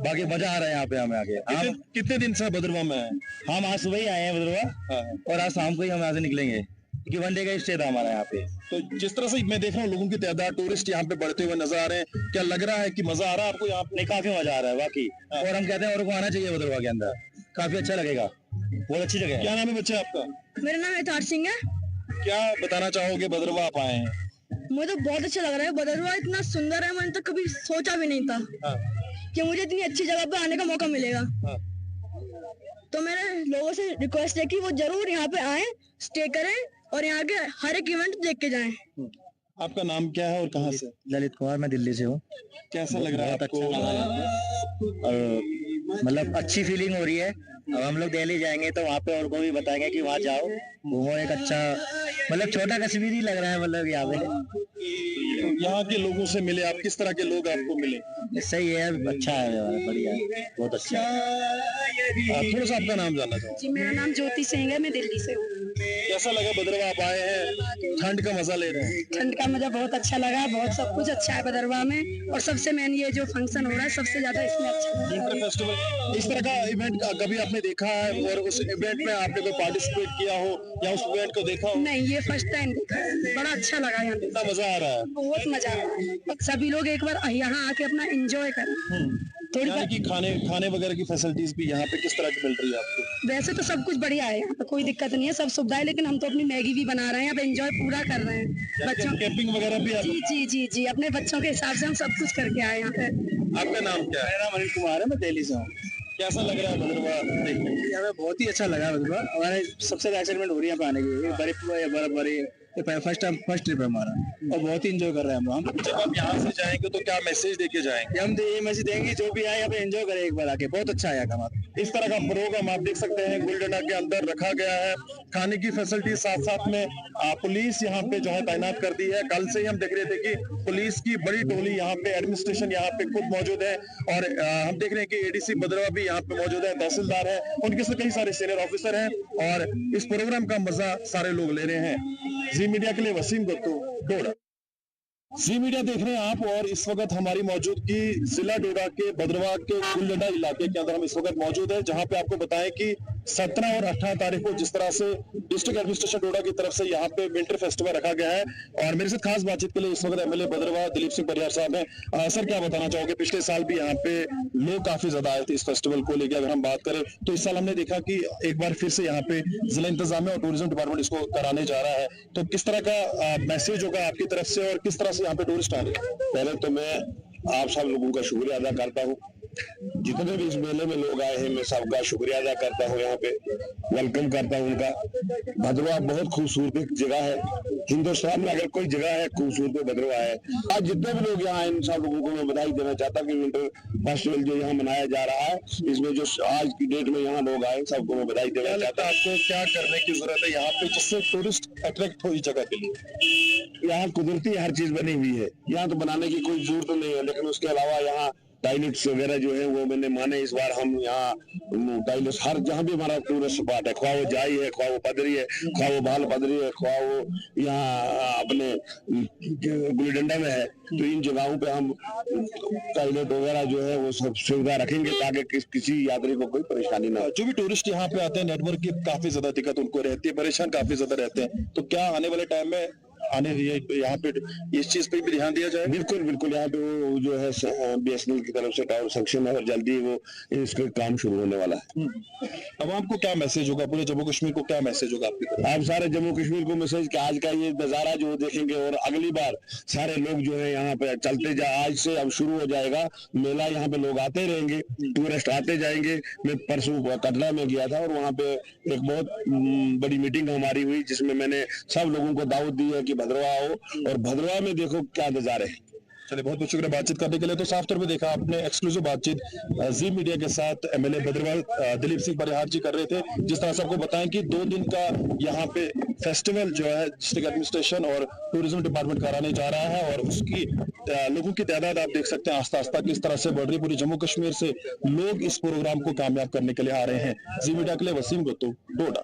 [SPEAKER 11] बाकी मजा आ रहा है यहाँ पे हमें आके।
[SPEAKER 10] कितने दिन से भद्रवाह में है?
[SPEAKER 11] हम आज सुबह ही आए हैं भद्रवाह, और आज शाम को ही हम यहाँ से निकलेंगे, कि 1 डे का स्टे था हमारा यहाँ पे।
[SPEAKER 10] तो जिस तरह से मैं देख रहा हूँ लोगों की तादाद, टूरिस्ट यहाँ पे बढ़ते हुए नजर आ रहे हैं, क्या लग रहा है कि मजा आ रहा है आपको यहाँ पे?
[SPEAKER 11] नहीं, काफी मजा आ रहा है वाकई। और हम कहते हैं और को आना चाहिए भद्रवाह के अंदर, काफी अच्छा लगेगा, बहुत अच्छी जगह है।
[SPEAKER 10] क्या नाम है बच्चे आपका?
[SPEAKER 12] मेरा नाम यथार्थ सिंह है।
[SPEAKER 10] क्या बताना चाहोगे, भद्रवाह आप आए हैं?
[SPEAKER 12] मुझे तो बहुत अच्छा लग रहा है, भद्रवाह इतना सुंदर है, मैंने तो कभी सोचा भी नहीं था कि मुझे इतनी अच्छी जगह पे आने का मौका मिलेगा। तो मेरे लोगों से रिक्वेस्ट है कि वो जरूर यहाँ पे आए, स्टे करें और यहाँ के हर एक इवेंट देख के जाएं।
[SPEAKER 10] आपका नाम क्या है और कहाँ से?
[SPEAKER 11] ललित कुमार, मैं दिल्ली से हूँ।
[SPEAKER 10] कैसा लग रहा है आपको?
[SPEAKER 11] और मतलब अच्छी फीलिंग हो रही है। अब हम लोग दिल्ली जाएंगे तो वहाँ पे और को भी बताएंगे कि वहाँ जाओ, घूमो, एक अच्छा मतलब छोटा कश्मीरी लग रहा है, मतलब यहाँ पे।
[SPEAKER 10] यहाँ के लोगों से मिले आप, किस तरह के लोग आपको मिले?
[SPEAKER 11] सही है, अच्छा है, बढ़िया है, बहुत अच्छा है।
[SPEAKER 10] थोड़ा सा आपका नाम जानना चाहूँ।
[SPEAKER 12] जी, मेरा नाम ज्योति सिंह है, मैं दिल्ली से हूँ।
[SPEAKER 10] कैसा लगा भद्रवाह आप आए हैं, ठंड का मजा ले रहे हैं?
[SPEAKER 12] ठंड का मजा बहुत अच्छा लगा, बहुत सब कुछ अच्छा है भद्रवाह में। और सबसे मेन ये जो फंक्शन हो रहा है सबसे ज्यादा इसमें अच्छा
[SPEAKER 10] इंटर फेस्टिवल, इस तरह का इवेंट कभी आपने देखा है और उस इवेंट में आपने कोई पार्टिसिपेट किया हो या उस इवेंट को देखा हो?
[SPEAKER 12] नहीं, ये फर्स्ट टाइम देखा है, बड़ा अच्छा लगा यहाँ।
[SPEAKER 10] कितना मजा आ रहा है?
[SPEAKER 12] बहुत मजा आ रहा है, सभी लोग एक बार यहाँ आके अपना एंजॉय करें।
[SPEAKER 10] यानी कि खाने वगैरह की फैसिलिटीज भी यहाँ पे किस तरह की मिल रही है आपको?
[SPEAKER 12] वैसे तो सब कुछ बढ़िया है, यहाँ पे कोई दिक्कत नहीं है, सब सुविधाएं, लेकिन हम तो अपनी मैगी भी बना रहे हैं, अब एंजॉय पूरा कर रहे हैं। बच्चों
[SPEAKER 10] कैंपिंग वगैरह भी?
[SPEAKER 12] जी जी जी जी, अपने बच्चों के हिसाब से हम सब कुछ करके आए यहाँ पे।
[SPEAKER 10] आपका नाम क्या है?
[SPEAKER 11] मेरा नाम अनिल कुमार है, मैं दिल्ली से हूँ।
[SPEAKER 10] कैसा लग रहा है भद्रवाह देखने?
[SPEAKER 11] हमें बहुत ही अच्छा लगा भद्रवाह, हमारे सबसे ज्यादा एक्साइटमेंट हो रही है यहाँ पे आने की। बर्फबारी फर्स्ट ट्रिप है हमारा, और बहुत ही एंजॉय कर रहे हैं हम।
[SPEAKER 10] जब आप यहाँ से जाएंगे तो क्या मैसेज देके जाएंगे?
[SPEAKER 11] हम तो ये मैसेज देंगे, जो भी आए यहाँ पे एंजॉय करे, एक बार आके, बहुत अच्छा है यहाँ का।
[SPEAKER 10] इस तरह का प्रोग्राम आप देख सकते हैं गुलडंडा के अंदर रखा गया है। खाने की फैसिलिटी साथ साथ में पुलिस यहाँ पे जो है तैनात कर दी है। कल से ही हम देख रहे थे कि पुलिस की बड़ी टोली यहाँ पे, एडमिनिस्ट्रेशन यहाँ पे खुद मौजूद है, और हम देख रहे हैं कि एडीसी भद्रवाह भी यहाँ पे मौजूद है, तहसीलदार है, उनके साथ कई सारे सीनियर ऑफिसर हैं, और इस प्रोग्राम का मजा सारे लोग ले रहे हैं। जी मीडिया के लिए वसीम गुप्तू, डोडा। जी मीडिया देख रहे हैं आप, और इस वक्त हमारी मौजूदगी जिला डोडा के भद्रवाह के गुलडंडा इलाके के अंदर हम इस वक्त मौजूद है, जहां पे आपको बताएं कि 17 और 18 तारीख को जिस तरह से डिस्ट्रिक्ट एडमिनिस्ट्रेशन डोडा की तरफ से यहाँ पे विंटर फेस्टिवल रखा गया है। और मेरे साथ खास बातचीत के लिए इस वक्त एमएलए भद्रवाह दिलीप सिंह परिहार साहब हैं। सर, क्या बताना चाहोगे, पिछले साल भी यहाँ पे लोग काफी ज्यादा आए थे इस फेस्टिवल को लेकर अगर हम बात करें तो इस साल हमने देखा कि एक बार फिर से यहाँ पे जिला इंतजामिया और टूरिज्म डिपार्टमेंट इसको कराने जा रहा है, तो किस तरह का मैसेज होगा आपकी तरफ से और किस तरह से यहाँ पे टूरिस्ट आ रहे हैं?
[SPEAKER 13] पहले तो मैं आप सब लोगों का शुक्रिया अदा करता हूँ जितने भी इस मेले में लोग आए हैं मैं सबका शुक्रिया अदा करता हूँ, यहाँ पे वेलकम करता हूँ उनका। भद्रवाह बहुत खूबसूरत जगह है, हिंदुस्तान में अगर कोई जगह है खूबसूरत तो भद्रवाह है। आज जितने भी लोग यहाँ आए इन सब लोगों को मैं बधाई देना चाहता कि विंटर फेस्टिवल जो यहाँ मनाया जा रहा है, इसमें जो आज की डेट में यहाँ लोग आए सबको मैं बधाई देना चाहता।
[SPEAKER 10] आपको क्या करने की जरूरत है यहाँ पे जिससे टूरिस्ट अट्रैक्ट हो इस जगह के लिए?
[SPEAKER 13] यहाँ कुदरती हर चीज बनी हुई है, यहाँ तो बनाने की कोई जरूरत नहीं है, लेकिन उसके अलावा यहाँ टॉयलेट्स वगैरह जो है वो मैंने माने इस बार हम यहाँ टॉयलेट्स हर जहाँ भी हमारा टूरिस्ट स्पॉट है, ख्वाह वो जाई है, ख्वाह वो पदरी है, ख्वाह वो बाल पदरी है, ख्वाह वो यहाँ अपने गुलीडंडा में है, तो इन जगहों पे हम टॉयलेट वगैरह जो है वो सब सुविधा रखेंगे ताकि किसी यात्री को कोई परेशानी ना हो।
[SPEAKER 10] जो भी टूरिस्ट यहाँ पे आते हैं नेटवर्क की काफी ज्यादा दिक्कत उनको रहती है, परेशान काफी ज्यादा रहते हैं, तो क्या आने वाले टाइम में यहाँ पे इस चीज पे भी ध्यान दिया जाए?
[SPEAKER 13] बिल्कुल बिल्कुल, यहाँ पे वो जो है BSNL की तरफ से टावर सेक्शन है और जल्दी वो इसका काम शुरू होने वाला है।
[SPEAKER 10] अब आपको क्या मैसेज होगा, पूरे जम्मू कश्मीर को क्या मैसेज होगा आपकी तरफ?
[SPEAKER 13] आप सारे जम्मू कश्मीर को मैसेज कि आज का ये नजारा जो देखेंगे और अगली बार सारे लोग जो है यहाँ पे चलते आज से अब शुरू हो जाएगा मेला, यहाँ पे लोग आते रहेंगे, टूरिस्ट आते जाएंगे। मैं परसों कटरा में गया था और वहाँ पे एक बहुत बड़ी मीटिंग हमारी हुई जिसमें मैंने सब लोगों को दावत दी है कि भद्रवाह आओ और भद्रवाह में देखो क्या नजारे हैं।
[SPEAKER 10] चलिए, बहुत बहुत शुक्रिया बातचीत करने के लिए। तो साफ तौर पे देखा आपने एक्सक्लूसिव बातचीत जी मीडिया के साथ MLA भद्रवाह दिलीप सिंह परिहार जी कर रहे थे। जिस तरह से आपको बताएं कि 2 दिन का यहाँ पे फेस्टिवल जो है डिस्ट्रिक्ट एडमिनिस्ट्रेशन और टूरिज्म डिपार्टमेंट कराने जा रहा है और उसकी लोगों की तादाद आप देख सकते हैं आस्ता आस्ता किस तरह से बढ़ रही। पूरी जम्मू कश्मीर से लोग इस प्रोग्राम को कामयाब करने के लिए आ रहे हैं। जी मीडिया के लिए वसीम गत्तू, डोडा।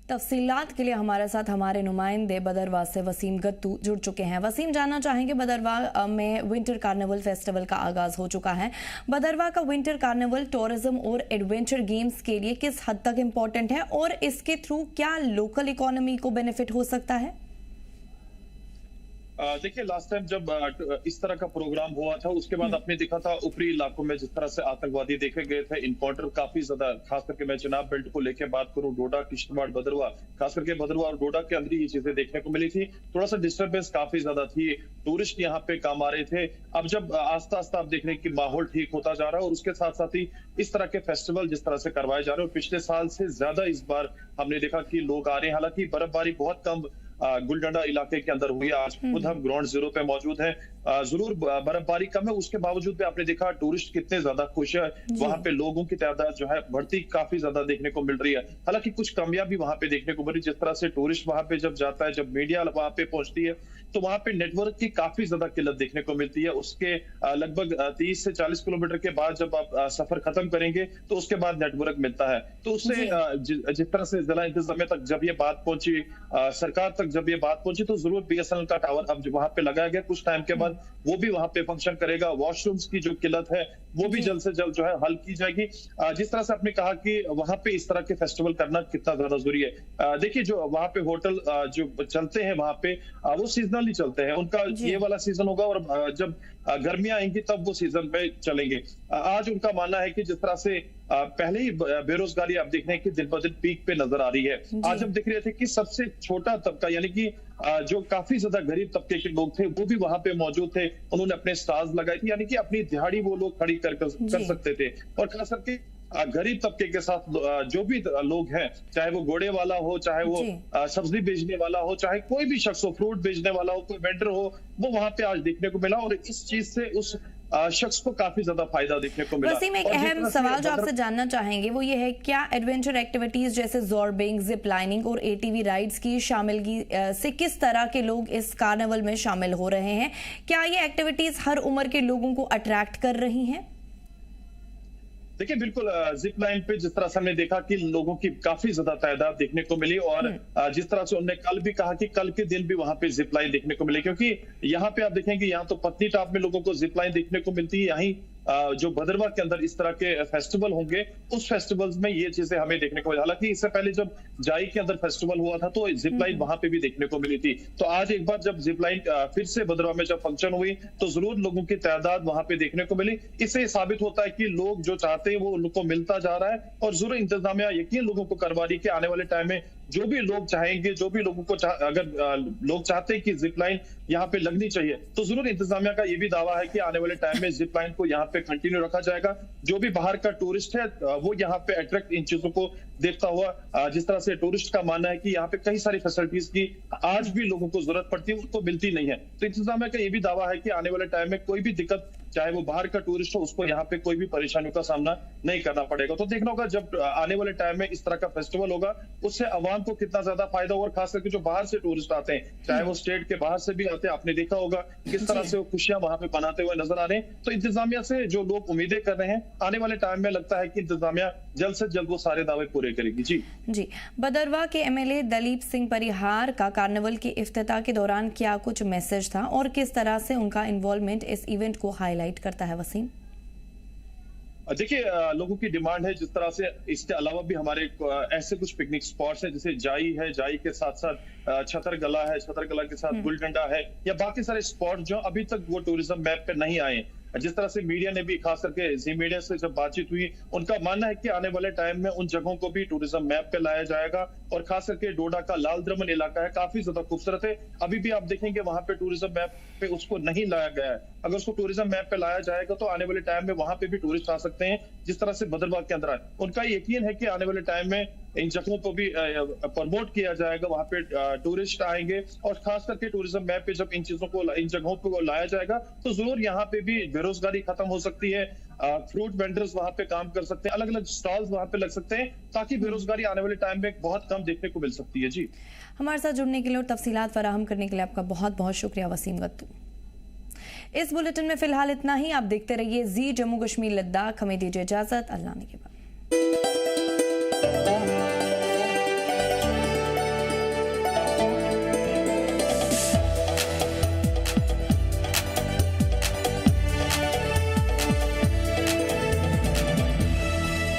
[SPEAKER 1] तफसीलात के लिए हमारे साथ हमारे नुमाइंदे बदरवाह से वसीम गत्तू जुड़ चुके हैं। वसीम, जानना चाहेंगे बदरवाह में विंटर कार्निवल फेस्टिवल का आगाज हो चुका है। बदरवाह का विंटर कार्निवल टूरिज्म और एडवेंचर गेम्स के लिए किस हद तक इम्पोर्टेंट है और इसके थ्रू क्या लोकल इकोनॉमी को बेनिफिट हो सकता है?
[SPEAKER 5] देखिए, लास्ट टाइम जब इस तरह का प्रोग्राम हुआ था उसके बाद आपने देखा था ऊपरी इलाकों में जिस तरह से आतंकवादी देखे गए थे, इन्काउंटर काफी ज्यादा, खास करके मैं चिनाब बेल्ट को लेकर बात करूं, डोडा, किश्तवाड़, भद्रवाह, खास करके भद्रवाह और डोडा के अंदर ये चीजें देखने को मिली थी। थोड़ा सा डिस्टर्बेंस काफी ज्यादा थी, टूरिस्ट यहाँ पे कम आ रहे थे। अब जब आस्ता आस्ता आप देख रहे हैं कि माहौल ठीक होता जा रहा है और उसके साथ साथ ही इस तरह के फेस्टिवल जिस तरह से करवाए जा रहे हैं और पिछले साल से ज्यादा इस बार हमने देखा कि लोग आ रहे हैं। हालांकि बर्फबारी बहुत कम गुलडंडा इलाके के अंदर हुई है। आज खुद हम ग्राउंड जीरो पे मौजूद हैं, जरूर बर्फबारी कम है, उसके बावजूद भी आपने देखा टूरिस्ट कितने ज्यादा खुश है। वहां पे लोगों की तादाद जो है बढ़ती काफी ज्यादा देखने को मिल रही है। हालांकि कुछ कमियां भी वहां पे देखने को मिल रही, जिस तरह से टूरिस्ट वहां पे जब जाता है, जब मीडिया वहां पे पहुंचती है तो वहां पे नेटवर्क की काफी ज्यादा किल्लत देखने को मिलती है। उसके लगभग 30 से 40 किलोमीटर के बाद जब आप सफर खत्म करेंगे तो उसके बाद नेटवर्क मिलता है। तो उससे जिस तरह से जिला इंतजामिया तक जब ये बात पहुंची, सरकार तक जब ये बात पहुंची, तो जरूर BSNL का टावर अब वहां पे लगाया गया। कुछ टाइम के बाद वो भी वहां पे फंक्शन करेगा। वॉशरूम्स की जो किल्लत है वो भी जल्द से जल्द जो है हल की जाएगी। जिस तरह से आपने कहा कि वहां पे इस तरह के फेस्टिवल करना कितना ज्यादा जरूरी है। देखिए, जो वहां पे होटल जो चलते हैं वहां पे वो सीजनली चलते हैं, उनका ये वाला सीजन होगा और जब गर्मियां आएंगी तब वो सीजन पे चलेंगे। आज उनका मानना है कि जिस तरह से पहले ही बेरोजगारी आप देख रहे हैं कि दिन ब दिन पीक पे नजर आ रही है। आज हम देख रहे थे कि सबसे छोटा तबका यानी कि जो काफी ज्यादा गरीब तबके के लोग थे वो भी वहां पे मौजूद थे। उन्होंने अपने स्टॉल्स लगाए थे, यानी कि अपनी दिहाड़ी वो लोग खड़ी कर सकते थे। और खास करके गरीब तबके के साथ जो भी लोग हैं, चाहे वो घोड़े वाला हो, चाहे वो सब्जी बेचने वाला हो, चाहे कोई भी शख्स हो, फ्रूट बेचने वाला हो, कोई वेंडर हो, वो वहां पे आज देखने को मिला और इस चीज से उस शख्स को काफी ज्यादा फायदा देखने को मिला।
[SPEAKER 1] वसीम, एक अहम सवाल जो आपसे जानना चाहेंगे वो ये है, क्या एडवेंचर एक्टिविटीज जैसे ज़ॉर्बिंग, जिप लाइनिंग और ATV राइड्स की शामिलगी से किस तरह के लोग इस कार्निवल में शामिल हो रहे हैं? क्या ये एक्टिविटीज हर उम्र के लोगों को अट्रैक्ट कर रही हैं?
[SPEAKER 5] देखिए, बिल्कुल जिप लाइन पे जिस तरह से हमने देखा कि लोगों की काफी ज्यादा तादाद देखने को मिली और जिस तरह से उन्होंने कल भी कहा कि कल के दिन भी वहां पे जिप लाइन देखने को मिली, क्योंकि यहाँ पे आप देखेंगे यहाँ तो पत्नी टॉप में लोगों को जिप लाइन देखने को मिलती है। यहीं जो भद्रवाह के अंदर इस तरह के फेस्टिवल होंगे उस फेस्टिवल्स में ये चीजें हमें देखने को मिली। हालांकि इससे पहले जब जाई के अंदर फेस्टिवल हुआ था तो जिप लाइन वहां पे भी देखने को मिली थी। तो आज एक बार जब जिप लाइन फिर से भद्रवाह में जब फंक्शन हुई तो जरूर लोगों की तादाद वहां पे देखने को मिली। इससे साबित होता है कि लोग जो चाहते हैं वो उनको मिलता जा रहा है और जरूर इंतजामिया यकीन लोगों को करवा रही कि आने वाले टाइम में
[SPEAKER 10] जो भी लोग चाहेंगे, जो भी लोगों को अगर लोग चाहते हैं कि जिप लाइन यहाँ पे लगनी चाहिए, तो जरूर इंतजामिया का ये भी दावा है कि आने वाले टाइम में जिप लाइन को यहाँ पे कंटिन्यू रखा जाएगा। जो भी बाहर का टूरिस्ट है वो यहाँ पे अट्रैक्ट इन चीजों को देखता हुआ, जिस तरह से टूरिस्ट का मानना है कि यहाँ पे कई सारी फैसिलिटीज की आज भी लोगों को जरूरत पड़ती है, उनको मिलती नहीं है। तो इंतजामिया का ये भी दावा है कि आने वाले टाइम में कोई भी दिक्कत, चाहे वो बाहर का टूरिस्ट हो, उसको यहाँ पे कोई भी परेशानियों का सामना नहीं करना पड़ेगा। तो देखना होगा जब आने वाले टाइम में इस तरह का फेस्टिवल होगा, उससे आवाम को कितना ज्यादा फायदा होगा, और खास करके जो बाहर से टूरिस्ट आते हैं, चाहे वो स्टेट के बाहर से भी आते हैं, आपने देखा होगा किस तरह से वो खुशियां वहां पे मनाते हुए नजर आ रहे हैं। तो इंतजामिया से जो लोग उम्मीदें कर रहे हैं, आने वाले टाइम में लगता है कि इंतजामिया जल्द से जल्द वो सारे दावे पूरे करेगी। जी
[SPEAKER 1] बदरवा के एमएलए दलीप सिंह परिहार का कार्निवल के इफ्तिताह के दौरान क्या कुछ मैसेज था और किस तरह से उनका इन्वॉल्वमेंट इस इवेंट को हाईलाइट करता है? वसीम,
[SPEAKER 10] देखिए, लोगों की डिमांड है, जिस तरह से इसके अलावा भी हमारे ऐसे कुछ पिकनिक स्पॉट्स हैं, जैसे जाई है, जाई के साथ साथ छतरगला है, छतरगला के साथ गुलडंडा है, या बाकी सारे स्पॉट जो अभी तक वो टूरिज्म मैप पे नहीं आए। जिस तरह से मीडिया ने भी, खास करके जी मीडिया से जब बातचीत हुई, उनका मानना है कि आने वाले टाइम में उन जगहों को भी टूरिज्म मैप पे लाया जाएगा। और खास करके डोडा का लाल द्रमन इलाका है, काफी ज्यादा खूबसूरत है, अभी भी आप देखेंगे वहां पे टूरिज्म मैप पे उसको नहीं लाया गया है। अगर उसको टूरिज्म मैप पे लाया जाएगा तो आने वाले टाइम में वहां पे भी टूरिस्ट आ सकते हैं, जिस तरह से भद्रवाह के अंदर आए। उनका यकीन है कि आने वाले टाइम में इन जगहों को भी प्रमोट किया जाएगा, वहां पे टूरिस्ट आएंगे, और खास करके टूरिज्म मैप पे जब इन चीजों को, इन जगहों को लाया जाएगा तो जरूर यहाँ पे भी बेरोजगारी खत्म हो सकती है। फ्रूट वेंडर्स वहां पे काम कर सकते हैं, अलग अलग स्टॉल्स वहां पे लग सकते हैं, ताकि बेरोजगारी आने वाले टाइम में बहुत कम देखने को मिल सकती है। जी,
[SPEAKER 1] हमारे साथ जुड़ने के लिए और तफसीलात फराहम करने के लिए आपका बहुत बहुत शुक्रिया वसीम गत्तू। इस बुलेटिन में फिलहाल इतना ही। आप देखते रहिए जी जम्मू कश्मीर लद्दाख। हमें दीजिए इजाजत, अल्लाह ने के बाद।